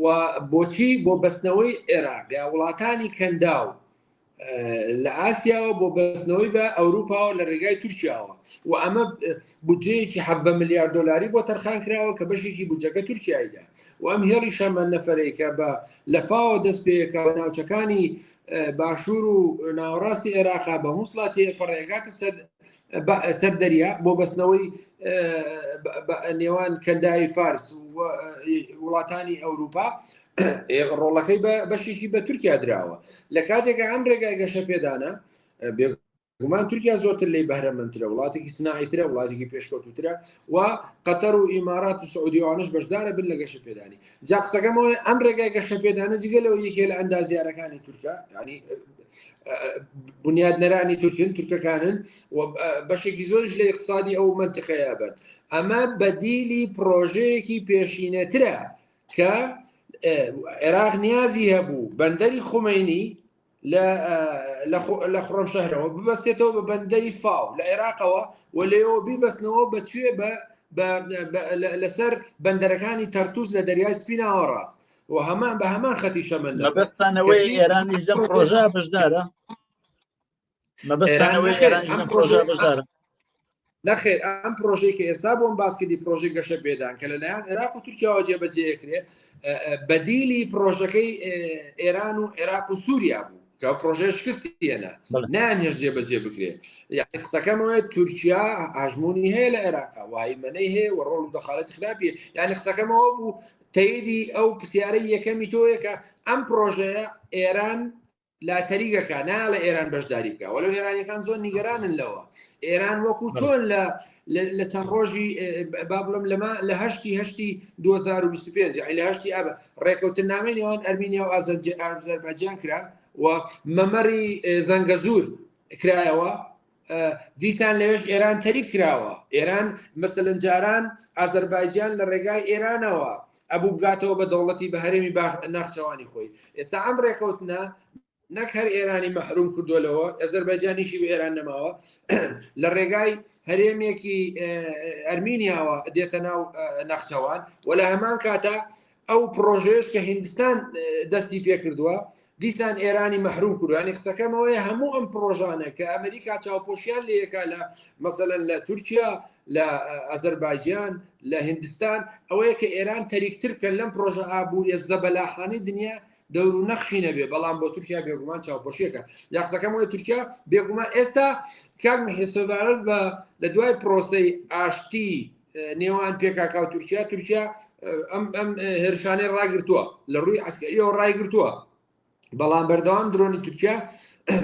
B: و بۆچی بۆ بەستنەوەی عێراق یا وڵاتانی کەنداو لە ئاسیاوە بۆ بەستنەوەی بە ئەوروپاوە لە ڕێگای تورکیاوە و ئەمە بودجەیەکی 7 ملیارد دلاری بۆ تەرخان کراوە کە بەشێکی بودجەکە تورکیایدا و ئەم هێڵی شەمە نەفەرێکە بە لەفاوە دەست پێیەکە بە ناوچەکانی باشوور و ناوەڕاستی عێراقا بە مووسڵاتی پەڕێگاتە سەر دەریا بۆ بەستنەوەی نێوان کەندای فارس و وڵاتانی ئەوروپا ڕۆڵەکەی بەشێکی بە تورکیا دراوە لە کاتێکە ئەم ڕێگای گەشە پێدانە بێگومان تورکیا زۆرتر لی بەهرەمەندترە وڵاتێکی سناعیترە وڵاتێکی پێشکەوتوترە و قەتەر و ئیمارات و سعودیوانش بەشدارە بن لە گەشە پێدانی جا قسەکەمەوە ئەم ڕێگای گەشە پێدانە جگەلەوە یەکێ لە ئەندازیارەکانی تورکیا ینی بنیادنەرانی تورکن تورکەکانن و بەشێکی زۆرش لە اقتصادی ئەو منتیقەیە بن ئەمە بەدیلی پرۆژەیەکی پێشینەترە کە عێراق نیازی هەبوو بەندەری خومینی لە خڕەمشەهرەوە ببەستێتەوە بە بەندەری فاو لە عێراقەوە و لێەوە بیبەستنەوە بەکوێ لەسەر بەندەرەکانی تەرتوز لە دەریای سپیناوە ڕاست و هەمان بە هەمان خەتی شەمەند
A: مەبەستانەوەی ئێرانیش لەم پرۆژە بەشدارە مەبەستانەوەی ئێرانیش لەم پرۆژە بەشدارە
B: نەخێر ئەم پرۆژەی کە ئێستا بۆم باسکردی پرۆژەی گەشە پێدان کە لەلایەن عێراق و تورکیاوە جێبەجێکرێ بەدیلی پرۆژەکەی ئێران و عێراق و سووریا بوو کە پرۆژەیە شکستیەنە نان هێش جێبەجێ بکرێت قسەکەمەوە تورکیا هەژمونی هەیە لە عێراقا وایمەنەی هەیە و ڕۆڵ و دەخالەتی خراپیە یعنی قسەکەمەوە بوو تەیدی ئەو پرسیارەی یەکەمی تۆیە کە ئەم پرۆژەیە ئێران لاتەریگەکە ناڵە ئێران بەشداری بکە وەلو ئێرانیەکان زۆر نیگەرانن لەوە ئێران وەکو چۆن لە چەند ڕۆژی با بڵم لەما لە هەشتی 2025 لە هەشتی ئابە ڕێکەوتنامەی نێوان ئەرمینیا و ئازەربایجان کرا و مەمەری زەنگەزور کرایەوە دیسان لەوێش ئێران تەریک کراوە ئێران مەسەلەن جاران ئازەربایجان لە ڕێگای ئێرانەوە ئەبوو بگاتەوە بە دەوڵەتی بە هەرێمی ناخچەوانی خۆی ئێستا ئەم ڕێکەوتنە نەک هەر ئێرانی مەحروم کردووەلەوە ئەزەربایجانیشی بە ئێران نەماوە لە ڕێگای هەرێمێکی ئەرمینیاوە دێتە ناو ناخچەوان و لە هەمان کاتە ئەو پرۆژێش کە هیندستان دەستی پێ کردووە دیسان ئێرانی مەحروم کردوانی قسەکەمەوەی هەموو ئەم پرۆژانە کە ئەمریکا چاوپۆشیان لەیەکە لە مەسەلەن لە تورکیا لە ئەزەربایجان لە هیندستان ئەوەیە کە ئێران تەریکتر کە لەم پرۆژە ئابووری زەبەلاحانی دنیا دەور و نەخشی نەبێ بەڵام بۆ تورکیا بێگومان چاوپۆشیەکە یا قسەکەمەوەی تورکیا بێگومان ئێستا کاک حسابارەت بە لە دوای پرۆسەی ئاشتی نێوان پێکاکا و تورکیا ئەم هێرشانەی ڕاگرتووە لە ڕووی عەسکەریەوە ڕایگرتووە بەڵام بەردەوام درۆنی تورکیا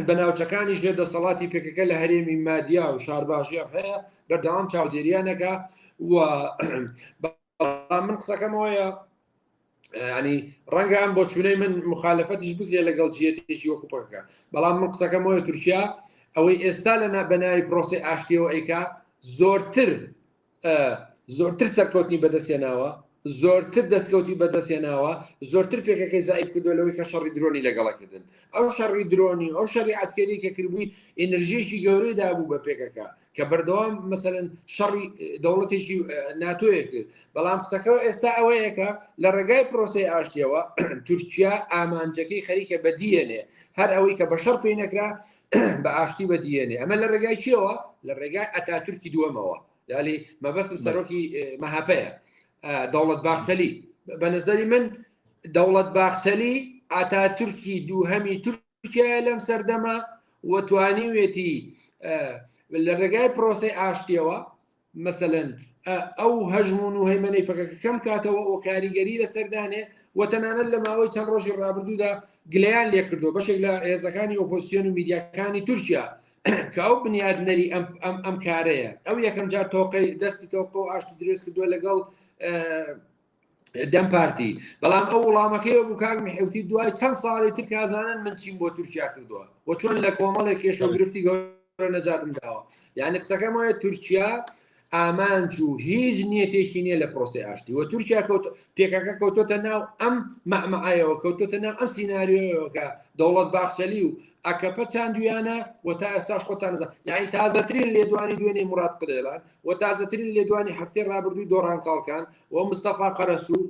B: بە ناوچەکانی ژێر دەسەڵاتی پێکەکە لە هەرێمی مادیا و شارباشیە هەیە بەردەوام چاودێریانەکە و من قسەکەمەوەیە ینی ڕەنگە ئەم بۆ چونەی من مخالەفەتیش بکرێت لەگەڵ جێتێکی وەکو پەکەکە بەڵام من قسەکەمەوەی تورکیا ئەوەی ئێستا لە بەناوی پرۆسی ئاشتیەوە ئەیکا زۆرتر سەرکەوتنی بەدەستێناوە زۆرتر دەستکەوتی بەدەستێناوە زۆرتر پێکەکەی زایف کردوەوەی کە شەڕی درۆنی لەگەڵەکردن ئەو شەڕی درۆنی ئەو شەڕی عەسکەری کە کردبووی ئێنەرژیەکی گەورەی دابوو بە پێکەکە کە بەردەوام مەسەلەن شەڕی دەوڵەتێکی ناتۆیە کرد بەڵام قسەکەەوە ئێستا ئەوەیەکە لە ڕێگای پرۆسی ئاشتیەوە تورکیا ئامانجەکەی خەریکە بەدیێنێ هەر ئەوەی کە بە شەڕ پێی نەکرا بە ئاشتی بەدیێنێ ئەمە لە ڕێگای چیەوە لە ڕێگای ئەتاتورکی دووەمەوە لالی مەبەستم سەرۆکی مەهاپەیە دەوڵەت باخچەلی بە نظری من دەوڵەت باخچەلی ئاتاتورکی دووهەمی تورکیا لەم سەردەما وەتوانیوێتی لە ڕێگای پرۆسی ئاشتیەوە مەسەلەن ئەو هەژمون و هەیمەنەی پەکەکە کەم کاتەوە و کاریگەری لەسەردانێ و تەنانەت لە ماوەی چەند ڕۆژی ڕابردوودا گلەیان لێ کردو بەشێک لە هێزەکانی ئۆپۆزیسیۆن و میدیاکانی تورکیا کە ئەو بنیادنەری ئەم کارەیە ئەو یەکەم جار تۆقەی دەستی تۆقە و ئاشتی دروست کردووە لەگەڵ دەم پارتی بەڵام ئەو وڵامەکەی بوو کاک میحوتی دوای چەند ساڵی تر کازانن من چیم بۆ تورکیا کردووە و چۆن لە کۆمەڵێک کێشە گرفتی گەورە نەجاتم داوە یعنی قسەکەم وایە تورکیا ئامانج و هیچ نیەتێکی نییە لە پرۆسی ئاشتی و تورکیا پێکەکە کەوتۆتە ناو ئەم مەعمەعایەوە کەوتۆتە ناو ئەم سیناریۆیەوە کە دەوڵەت باخچەلی و ئەکەپە چاندویانە و تا ئێستاش خۆتان نەزان یعنی تازەترین لێدوانی دوێنێ موراد قدێلان و تازەترین لێدوانی هەفتەی ڕابردووی دۆڕان کاڵکان و مستەفا قەرەسوو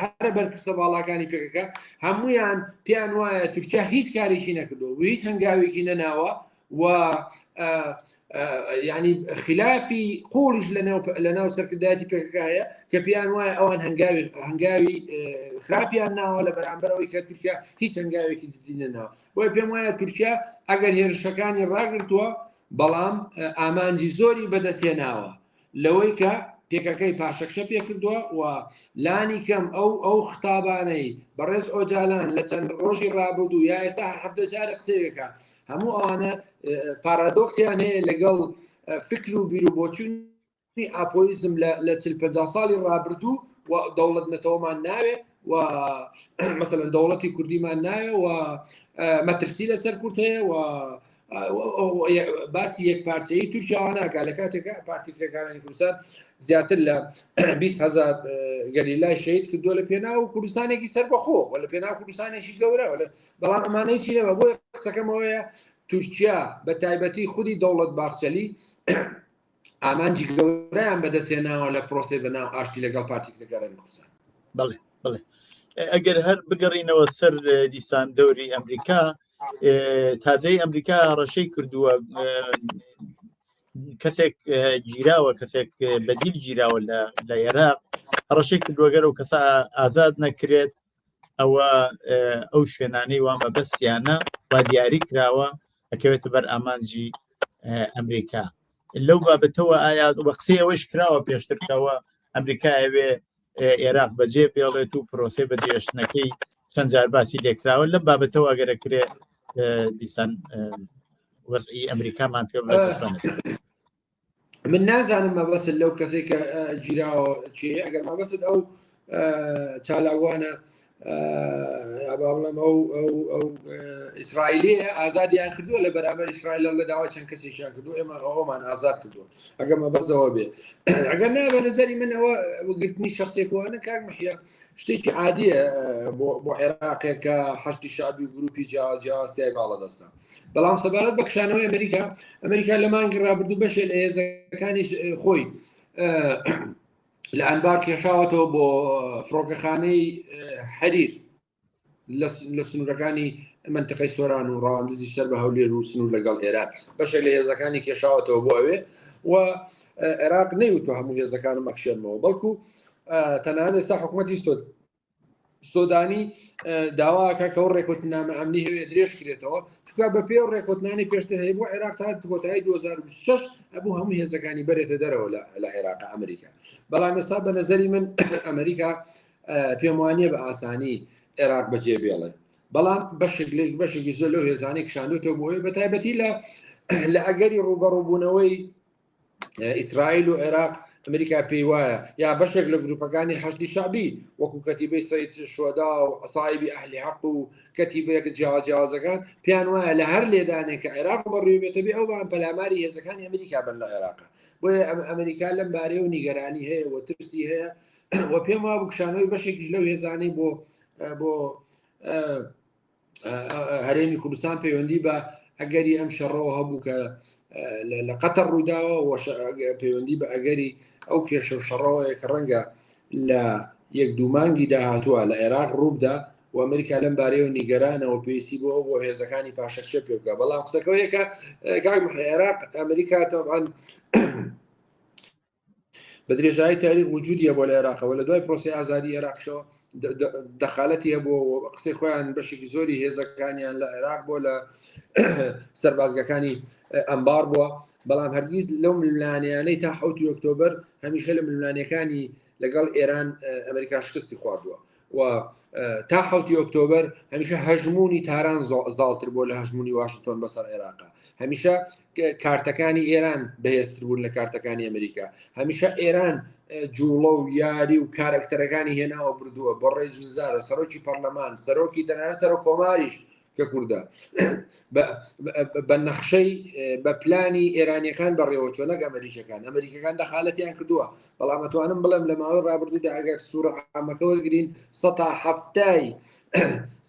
B: هەر بەرپرسە باڵاکانی پێکەکە هەمویان پیان وایە تورکیا هیچ کارێکی نەکردو و هیچ هەنگاوێکی نەناوە و يعني خلافي قولش لنا سەرکردایەتی پێکەکە هەیە کە پیان وایە ئەوان هەنگاوی خراپیان ناوە لە بەرامبەرەوەی کە تورکیا هیچ هەنگاوێکی جدی نەناوە بۆیە پێم وایە تورکیا ئەگەر هێرشەکانی ڕاگرتووە بەڵام ئامانجی زۆری بەدەستێناوە لەوەی کە پێکەکەی پاشەکشە پێ کردووە و لانی کەم ئەو خطابانەی بەڕێز ئۆجالان لە چەند ڕۆژی ڕابردوو یا ئێستا هەفتە جارە قسەیەکە هەموو ئەوانە پارادۆکسیان هەیە لەگەڵ فکر و بیر و بۆچوونی ئاپۆیزم لە 40-50 ساڵی ڕابردوو و دەوڵەت نەتەوەمان ناوێ و مەسەلەن دەوڵەتی کوردیمان ناوێ و مەترسی لەسەر کورد هەیە و باسی یەک پارچەیی تورکیاوە ناکات لە کاتێکە پارتی کرێکارانی کوردستان زیاتر لە 20,000 گەلیلای شەهید کردووە لە پێناو کوردستانێکی سەربەخۆ و لە پێناو کوردستانێکی گەورە بەڵام ئەمانەی چی لەوە بۆ قسەکەمەوەیە تورکیا بە تایبەتی خودی دەوڵەت باخچەلی ئامانجی گەورەیان بەدەستێناوە لە پرۆسێ بەناو ئاشتی لەگەڵ پارتی کرێکارانی کوردستان
A: بەڵێ بڵێ ئەگەر هەر بگەڕینەوە سەر دیسان دەوری ئەمریکا تازەی ئەمریکا ڕەشەی کردووە کەسێک گیراوە کەسێک بەدیل گیراوە لە عێراق ڕەشەی کردووەگەر و کەسە ئازاد نەکرێت ئەوە ئەو شوێنانەی وان بەبەستیانە با دیاری کراوە ئەکەوێتە بەر ئامانجی ئەمریکا لەو بابەتەوە ئایا وەقتی ئەوەش کراوە پێشترکەوە ئەمریکا ئەوێ عێراق بەجێ بێڵێت و پرۆسێ بەجێشتنەکەی چەند جار باسی لێکراوە لەم بابەتەوە ئەگەرەکرێ دیسان وەزعی ئەمریکامان پێ بڵێت چۆنە
B: من نازانم مەبەست لەو کەسێک کە گیراوە چێ ئەگەر مەبەست ئەو چالاوانە بڵم ئەو ئیسرائیلیە ئازادیان کردووە لە بەرامبەر ئیسرائیل لە داوای چەند کەسێکیان کردو ئێمە ئەومان ئازاد کردووە ئەگەر مەبەستەوە بێ ئەگەر نابێ نەزەری من ئەوە گرتنی شخصێکوانە کاک مەحیا شتێکی عادیە بۆ عێراقێک کە حەشتی شعبی و گروپی جیاوازتیای باڵە دەستان بەڵام سەبارەت بە کشانەوەی ئەمریکا لە مانگی ڕابردوو بەشێ لە هێزەکانی خۆی لە ئەنبار کێشاوەتەوە بۆ فڕۆکەخانەی هەریر لە سنوورەکانی منتقەی سۆران و ڕاواندزی شەر بە هەولێر و سنوور لەگەڵ ئێران بەشێک لە هێزەکانی کێشاوەتەوە بۆ ئەوێ و عێراق نەیوتوە هەموو هێزەکانە مەخشێنەوە بەڵکو تەنانەت ئێستا حکوومەتی سۆدانی داواکە کە ئەو ڕێکوتنامە ئەمنی هەوێ درێژ کرێتەوە چونکە بە پێ ڕێکوتنانی پێشتر هەیە بۆ عێراق تا کۆتایی 2026 هەبوو هەموو هێزەکانی بەرێتە دەرەوە لە عێراق ئەمریکا بەڵام ئێستا بە نەزەری من ئەمریکا پێم وانییە بە ئاسانی عێراق بەجێ بێڵێ بەڵام بەشێکی زۆر لەو هێزانەی کشاندوتەوە بۆی بە تایبەتی لە ئەگەری ڕوبەڕووبوونەوەی ئیسرائیل و عێراق ئەمریکا پێی وایە یا بەشێک لە گروپەکانی حەشتی شعبی وەکو کەتیبەی سەید شوهەدا و ئەسایبی ئەهلی حەق و کەتیبەیەک جیاوازەکان پیان وایە لە هەر لێدانێک کە عێراق بەڕێوێتە بێ ئەو بان پەلاماری هێزەکانی ئەمریکا بن لە عێراق بۆیە ئەمریکا لەم بارەیە و نیگەرانی هەیە و ترسی هەیە و پێم وا بکشانەوەی بەشێکیش لەو هێزانەی بۆ هەرێمی کوردستان پەیوەندی بە ئەگەری ئەم شەڕەوە هەبوو کە لە قەتەر ڕوویداوە پەیوەندی بە ئەگەری ئەو کێشە و شەڕەوەیە کە ڕەنگە لە یەک دوو مانگی داهاتووە لە عێراق ڕووبدا و ئەمریکا لەم بارەیەوە نیگەرانەوە پێویستی بۆ هێزەکانی پاشەکشە پێ بکە. بەڵام قسەکەوەیەکە کاک عێراق ئەمریکا تەبعاً بە درێژایی تاریخ وجودیە بۆ لە عێراقەوە لە دوای پرۆسی ئازادی عێراقشەوە دەخالەتی هەبووە و قسەی خۆیان بەشێکی زۆری هێزەکانیان لە عێراق بۆ لە سەربازگەکانی ئەمبار بووە. بەڵام هەرگیز لەو ململانیانەی تا 7 ئۆکتۆبر هەمیشە لە ململانیەکانی لەگەڵ ئێران ئەمریکا شکستی خواردووە و تا 7 ئۆکتۆبر هەمیشە هەژمونی تاران زاڵتر بۆ لە هەژمونی واشنگتۆن بەسەر عێراقا. هەمیشە کارتەکانی ئێران بەهێزتر بوون لە کارتەکانی ئەمریکا. هەمیشە ئێران جوڵە و یاری و کارکتەرەکانی هێناوە بردووە بۆ ڕێی جوزارە سەرۆکی پەرلەمان سەرۆکی دەنانە سەرۆک کۆماریش کە کووردە بە نەخشەی بە پلانی ئێرانیەکان بەڕێوەچۆ نەک ئەمریکەکان دەخالەتیان کردووە. بەڵام ئەتوانم بڵێم لە ماوەی ڕابردوودا ئەگەر سوورە عامەکە وەرگرین 170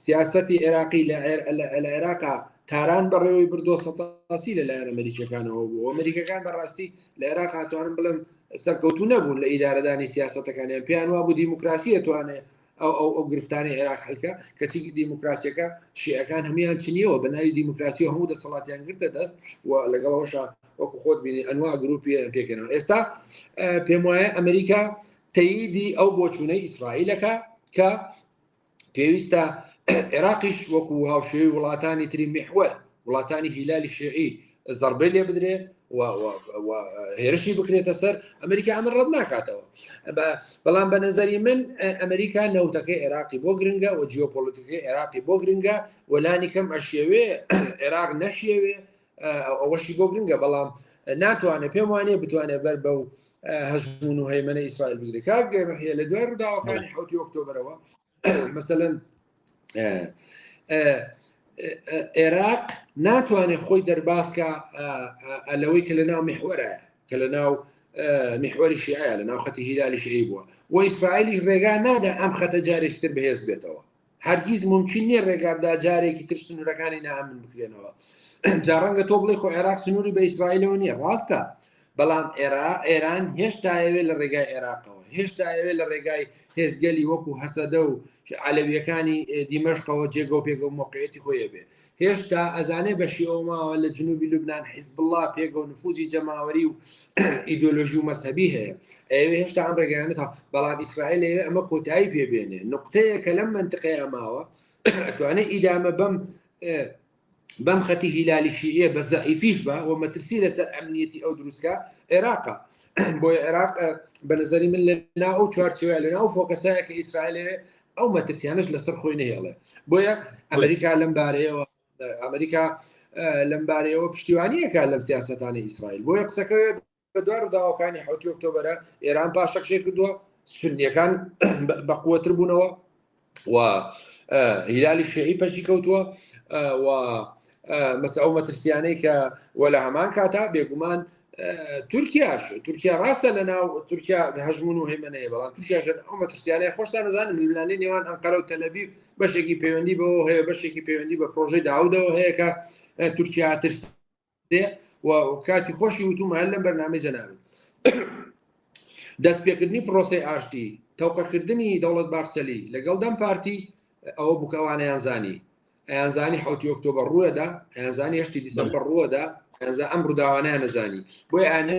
B: سیاسەتی عێراقی لە عێراقا تاران بەڕێوەی بردووە 180 لەلایەن ئەمریکەکانەوە بوو. ئەمریکەکان بەڕاستی لە عێراق هاتوانم بڵێم سەرکەوتو نەبوون لە ئیدارەدانی سیاسەتەکانیان پێیان وا بوو دیموکراسی ئەتوانێت ئەو گرفتانی عێراق هەلکە کەچی دیموکراسیەکە شیعەکان هەمویان چنیەوە بە ناوی دیموکراسی و هەموو دەسەڵاتیان گرتە دەست و لەگەڵەوەشە وەکو خۆت بینی ئەنوا گروپی پێکەنەوە. ئێستا پێم وایە ئەمریکا تەییدی ئەو بۆچوونەی ئیسرائیلەکە کە پێویستە عێراقیش وەکو هاوشێوی وڵاتانی تری میحوەر وڵاتانی هیلالی شیعی زەربەی لێ بدرێ و هێرشی بکرێتە سەر ئەمریکا ئەمە ڕەت ناکاتەوە. بەڵام بە نەزەری من ئەمریکا نەوتەکەی عێراقی بۆ گرنگە و جیۆپۆلیتیکەی عێراقی بۆ گرنگە وەلانی کەم ئەشێوێ عێراق نەشێوێ ئەوەشی بۆ گرنگە. بەڵام ناتوانێت پێم وانێ بتوانێت بەر بەو هەژمون و هەیمەنە ئیسرائیل بگرێت. کاگەمەحیە لە دوای ڕووداوەکانی 7 ئۆکتۆبرەوە مثلەن عێراق ناتوانێت خۆی دەرباسکە لەوەی کە لە ناو میحوەرایە کە لە ناو میحوەری شیعەیە لە ناو خەتی هیلالی شیعی بووە و ئیسرائیلیش ڕێگا نادا ئەم خەتە جارێکتر بەهێز بێتەوە. هەرگیز ممکن نییە ڕێگادا جارێکی تر سنوورەکانی نائەمن بکرێنەوە. جا ڕەنگە تۆ بڵێ خۆ عێراق سنووری بە ئیسرائیلەوە نییە، ڕاستە، بەڵام ئێران هێشتا ئەوێ لە ڕێگای عێراقەوە، هێشتا ئەوێ لە ڕێگای هێزگەلی وەکو هەسەدە و عەلەویەکانی دیمەشقەوە جێگە و پێگە و موقعیەتی خۆیە بێ. هێشتا ئەزانێ بەشی ئەوماوە لە جنوبی لوبنان حیزب الله پێگە و نفوذی جەماوەری و ئیدۆلۆژی و مەذهبی هەیە. ئەوێ هێشتا ئەم ڕێگەیانێتەوە، بەڵام ئیسرائیل ئەمە کۆتایی پێبێنێ. نقطەیەکە لەم منطقەی ئەماوە ئەتوانێت ئیدامە بەم خەتی هیلالی شیعە بە زەعیفیش بە و مەترسی لەسەر ئەمنیەتی ئەو دروستکە عێراقە. بۆیە عێراق بە نظری من لەناو ئەو چوارچێوەیە لەناو فۆکەسایە کە ئیسرائیل ئەو مەترسیانش لەسەر خۆی نەهێڵێ. بۆیە ئەمریکا لەم بارەیەوە پشتیوانیەکە لەم سیاسەتانی ئیسرائیل. بۆیە قسەکە بە دوای ڕووداوەکانی 7 ئۆکتۆبرە ئێران پاشەکشێ کردووە، سنیەکان بەقووەتر بوونەوە و هیلالی شیعی پەشی کەوتووە و مەسە ئەو مەترسیانەی کە وەلە هەمان کاتا بێگومان تورکیا ڕاستە لە ناو تورکیا هەژمون و هەیمەنەیە، بەڵام تورکیا ئەو مەترسیانەیە خۆشتان نەزانم لەلایەن نێوان ئەنقەرە و تەلەڤیڤ بەشێکی پەیوەندی بەوە هەیە، بەشێکی پەیوەندی بە پرۆژەی داودەوە هەیە کە تورکیا ترسێ و کاتی خۆشی وتومە لەم بەرنامەی جەنابێت دەستپێکردنی پرۆسەی ئاشتی تەوقەکردنی دەوڵەت باخچەلی لەگەڵ دەم پارتی ئەوە بووکەوانەیان زانی ئەیانزانی 7 ئۆکتۆبر ڕووەدا، ئەیانزانی 8 دیسەمبەر ڕووەدا، ئەیانزا ئەم ڕووداوانەیان نەزانی. بۆیە ئەنە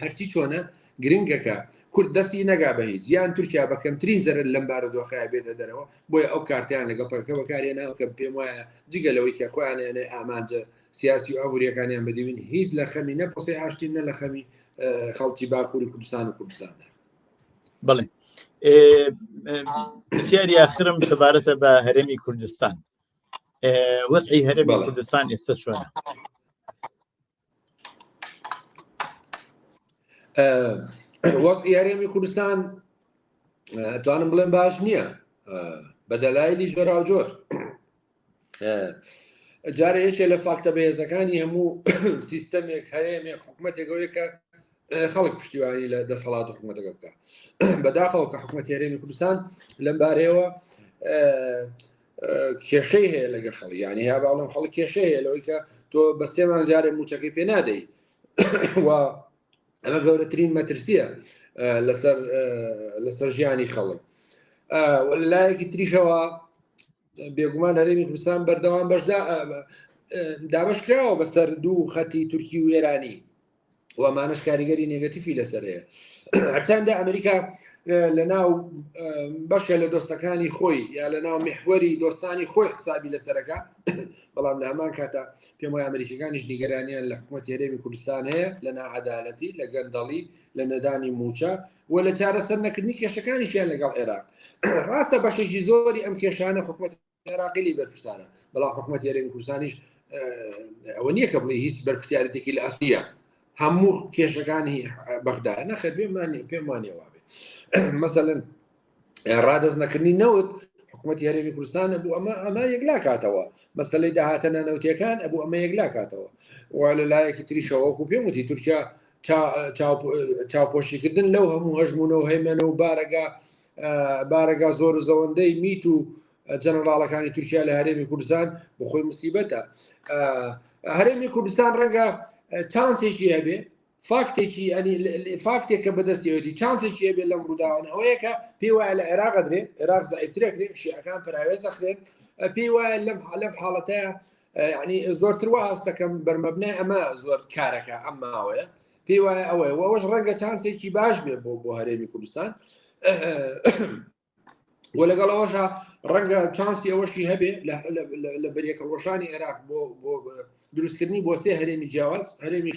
B: هەرچی چۆنە گرنگەکە کورد دەستی نەگا بە هیچ یان تورکیا بە کەمترین زەرر لەم بارودۆخەیە بێتە دەرەوە. بۆیە ئەو کارتیان لەگەڵ پەکە بەکارێنەوە کە پێم وایە جگەلەوەی کە خۆیانێنێ ئامانجە سیاسی و ئابوووریەکانیان بەدیبین هیچ لە خەمی نە پرۆسەی ئاشتی نە لە خەمی خەڵکی باکووری کوردستان و کوردستاندا.
A: بەڵێ پرسیاری آخرم سەبارەتە بە هەرێمی کوردستان. وەزعی هەرێمی کوردستان ئێستا چۆنە؟
B: وەزعی هەرێمی کوردستان ئەتوانم بڵێم باش نییە بە دەلایلی جۆرا و جۆر. جارە یەکێ لە فاکتە بەهێزەکانی هەموو سیستەمێک هەرێمێک حکوومەتێکەوەیە خەڵک پشتیوانی لە دەسەڵات و حکوومەتەکە بکە. بەداخەوە کە حکوومەتی هەرێمی کوردستان لەم بارەیەوە کێشەی هەیە لەگە خەڵک، یعنی هیا باڵم خەڵک کێشەی هەیە لەوەی کە تۆ بە 3 مانگ جارێ موچەکەی پێ نادەی و ئەمە گەورەترین مەترسیە لەسەر ژیانی خەڵک. لایەکی تریشەوە بێگومان هەرێمی کوردستان بەردەوام دابەش کراوە بەسەر دوو خەتی تورکی و ئێرانی و ئەمانەش کاریگەری نێگەتیفی لەسەر هەیە. هەرچەندە ئەمریکا لە ناو بەشە لە دۆستەکانی خۆی یا لە ناو میحوەری دۆستانی خۆی حسابی لەسەرەکە، بەڵام لە هەمان کاتە پێم وایە ئەمریکەکانیش نیگەرانیان لە حکوومەتی هەرێمی کوردستان هەیە لە نائەدالەتی، لە گەندەڵی، لە نەدانی موچە و لە چارەسەر نەکردنی کێشەکانیشیان لەگەڵ عێراق. ڕاستە بەشێکی زۆری ئەم کێشانە حکوومەتی عێراقی لی بەرپرسانە، بەڵام حکوومەتی هەرێمی کوردستانیش ئەوە نییە کە بڵێ هیچ بەرپرسیارەتێکی لە ئەسلیە هەموو کێشەکانی بەغدایە نەخێت پێم وانێ وابێ. مەسەلەن ڕادەز نەکردنی نەوت حکوومەتی هەرێمی کوردستان بوو ئەمە یەکلا کاتەوە، مەسەلەی داهاتە نانەوتیەکان ئەبوو ئەمە یەکلا کاتەوە و لە لایەکی تریشەوە وەکو پێم وتی تورکیا چاوپۆشیکردن لەو هەموو هەژمونەوە هەیمەنە و بارەگا زۆر زەوەندەی میت و جەنەڕاڵەکانی تورکیا لە هەرێمی کوردستان بخۆی موسیبەتە. هەرێمی کوردستان ڕەنگە چانسێکی هەبێ فاکتێک کە بەدەستیەوەتی چانسێکی هەبێت لەم ڕووداوانە ئەوەیە کە پێی وایە لە عێراق درێ عێراق زەعیفترێکرێ شیعەکان پراوێز دەخرێن پێی وایە لەم حاڵەتەیە یعنی زۆرتر وا هەستەکەم بەرمەبنای ئەمە زۆر کارەکە ئەم ماوەیە پێی وایە ئەوەیە ئەوەش ڕەنگە چانسێکی باش بێ بۆ هەرێمی کوردستان و لەگەڵەوەشە ڕەنگە چانسی ئەوەشی هەبێ لە بەریەکە ڕۆژانی عێراق بۆ دروستکردنی بۆ سێ هەرێمی جیاواز هەرێمی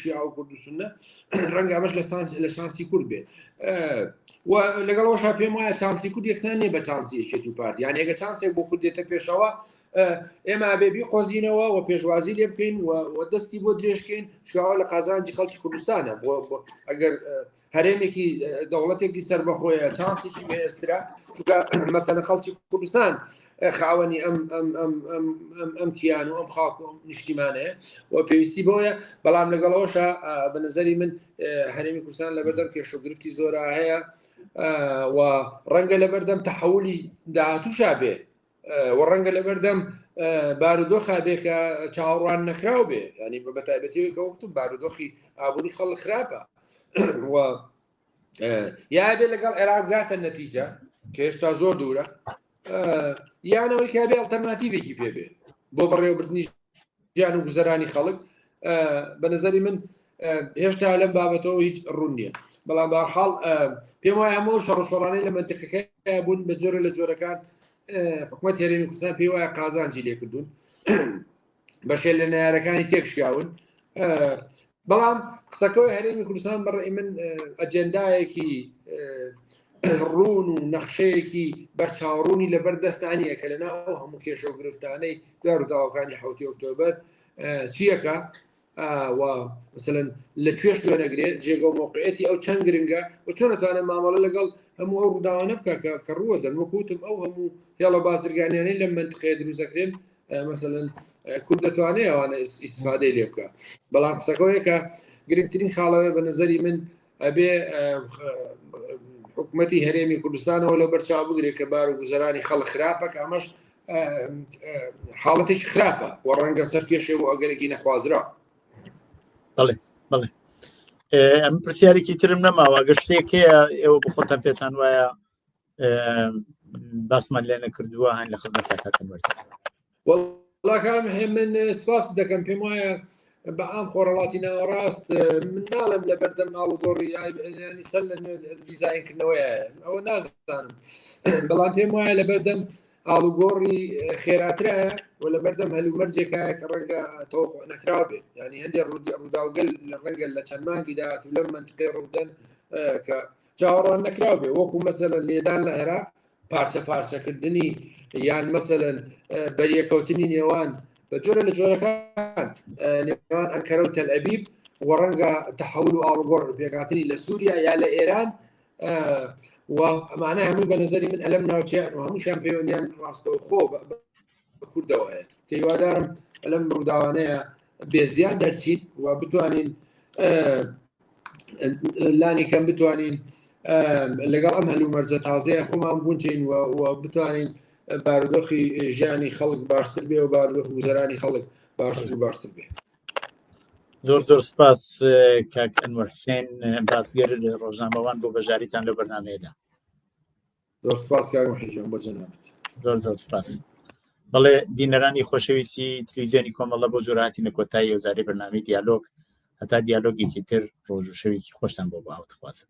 B: شیعە و کورد و سونە ڕەنگە ئەمەش لە شانسی کورد بێ و لەگەڵەوەشە پێم وایە چانسی کورد یەکسان نیە بە چانسی یەکێتی و پارتی، یانە ئەگە چانسێک بۆ کورد دێتە پێشەوە ئێمە بێبی قۆزینەوە و پێشوازی لێ بکەین و دەستی بۆ درێژکەین چکاوە لە قازانجی خەڵکی کوردستانە بۆ ئەگەر هەرێمێکی دەوڵەتێکی سەربەخۆیە چانسێکی بەهێزترە چونکە مەسەلەن خەڵکی کوردستان خاوەنی ئەم کیان و ئەم خاک و نیشتیمانەیە و پێویستی بۆیە، بەڵام لەگەڵەوەشە بە نەزەری من هەرێمی کوردستان لەبەردەم کێشەگرفتی زۆرە هەیە و ڕەنگە لەبەردەم تەحولی داهاتووشا بێ و ڕەنگە لەبەردەم بارودۆخا بێ کە چاوەڕوان نەکراو بێ، ینی بە بەتایبەتیەوەی کە وەختم بارودۆخی ئابووری خەڵک خراپە و یا بێ لەگەڵ عێراق گاتە نەتیجە کە هێشتا زۆر دوورە یانەوەی کابێ ئەڵتەرناتیڤێکی پێبێ بۆ بەڕێوەبردننی ژیان و گوزەرانی خەڵک. بە نەزەری من هێشتا لەم بابەتەوە هیچ ڕوون نییە، بەڵام بەهەرحاڵ پێم وایە هەموو شەڕۆشەڕانەی لە منتیقەکە بوون بە جۆرە لە جۆرەکان حکوومەت هەرێمی کوردستان پێی وایە قازانجی لێکردوون بەشێ لە نارەکانی تێکشیاون، بەڵام قسەکەوەی هەرێمی کوردستان بەڕێی من ئەجێندایەکی ڕوون و نەخشەیەکی بەرچاوڕوونی لەبەر دەستانیە کە لەناو هەموو کێشە و گرفتانەی داڕووداوەکانی 7 ئۆکتۆبەر چیەکە و مثلەن لەکوێ شوێنەگرێت جێگە و موقعەتی ئەو چەند گرنگە و چۆن دەتوانێت مامەڵە لەگەڵ هەموو ئەو ڕووداوانە بکە کە ڕووە دەن وەکوتم ئەو هەموو هێڵە بازرگانیانەی لەم منتیقەیە دروست دەکرێن مثلەن کورد دەتوانێت ئەوانە ئیستیفادەی لێ بکە، بەڵام قسەکەوەیە کە گرنگترین خاڵەوەی بە نەزەری من ئەبێ حکوومەتی هەرێمی کوردستانەوە لە بەرچاو بگرێت کە بار و گوزەرانی خەڵک خراپە کە ئەمەش حاڵەتێکی خراپە و ڕەنگە سەر کێشێ و ئەگەرێکی نەخوازرا.
A: بەڵێ بەڵێ ئەم پرسیارێکی ترم نەماوە ئەگەر شتێکەیە ئێوە بخۆتان پێتان وایە باسمان لێ نەکردووە هەن لە خزمەت کاکەم وەرد.
B: وەڵا کام من سپاس دەکەم، پێم وایە بە ئام خۆڕەڵاتی ناوەڕاست من ناڵم لە بەردەم ماڵ و گۆڕی ینی سەر لە دیزاینکردنەوەیە ئەوە نازانم، بەڵام پێم وایە لە بەردەم ئاڵوگۆڕی خێراترایە و لە بەردەم هەلومەرجێکایە کە ڕەنگە تەوقع نەکراو بێت، ینی هەندێک ڕووداوگەل لە ڕەنگە لە چەند مانگی داهات و لەم منتیقەی ڕوودەن کە چاوەڕوان نەکراو بێ، وەکو مەسەلەن لێدان لە عێراق پارچە پارچەکردنی یان مەسەلەن بەریەکەوتنی نێوان بە جۆرە لە جۆرەکان نێوان ئەنکەرە و تەل ئەبیب و ڕەنگە تەحول و ئاڵوگۆڕ پێکهاتنی لە سووریا یا لە ئێران و ئەمانە هەموو بە نەزەری من ئەلەم ناوچەیان و هەمووشیان پەیوەندیان ڕاستەوخۆ بە کوردەوە هەیە کە هیوادارم ئەلەم ڕووداوانەیە بێزیان دەرچیت و بتوانین لانی کەم بتوانین لەگەڵ ئەم هەلومەرجە تازەیە خۆمان بونچین و بتوانین بارودۆخی ژیانی خەڵک باشتر بێ و بارودۆخ گوزەرانی خەڵک باشتر بێ.
A: زۆر سپاس کاک ئەنوەر حوسێن باسگەر ڕۆژنامەوان بۆ بەژاریتان لە بەرنامەیەدا.
B: زۆر سپاس کاک محیجان بۆ جەنابەت.
A: زۆر سپاس. بەڵێ بینەرانی خۆشەویستی تلویزیۆنی کۆمەڵە بۆ جۆرهاتینە کۆتایی ئەوزارەی بەرنامەی دیالۆگ هەتا دیالۆگێکی تر ڕۆژ و شەوێکی خۆشتان بۆ باوت خوازم.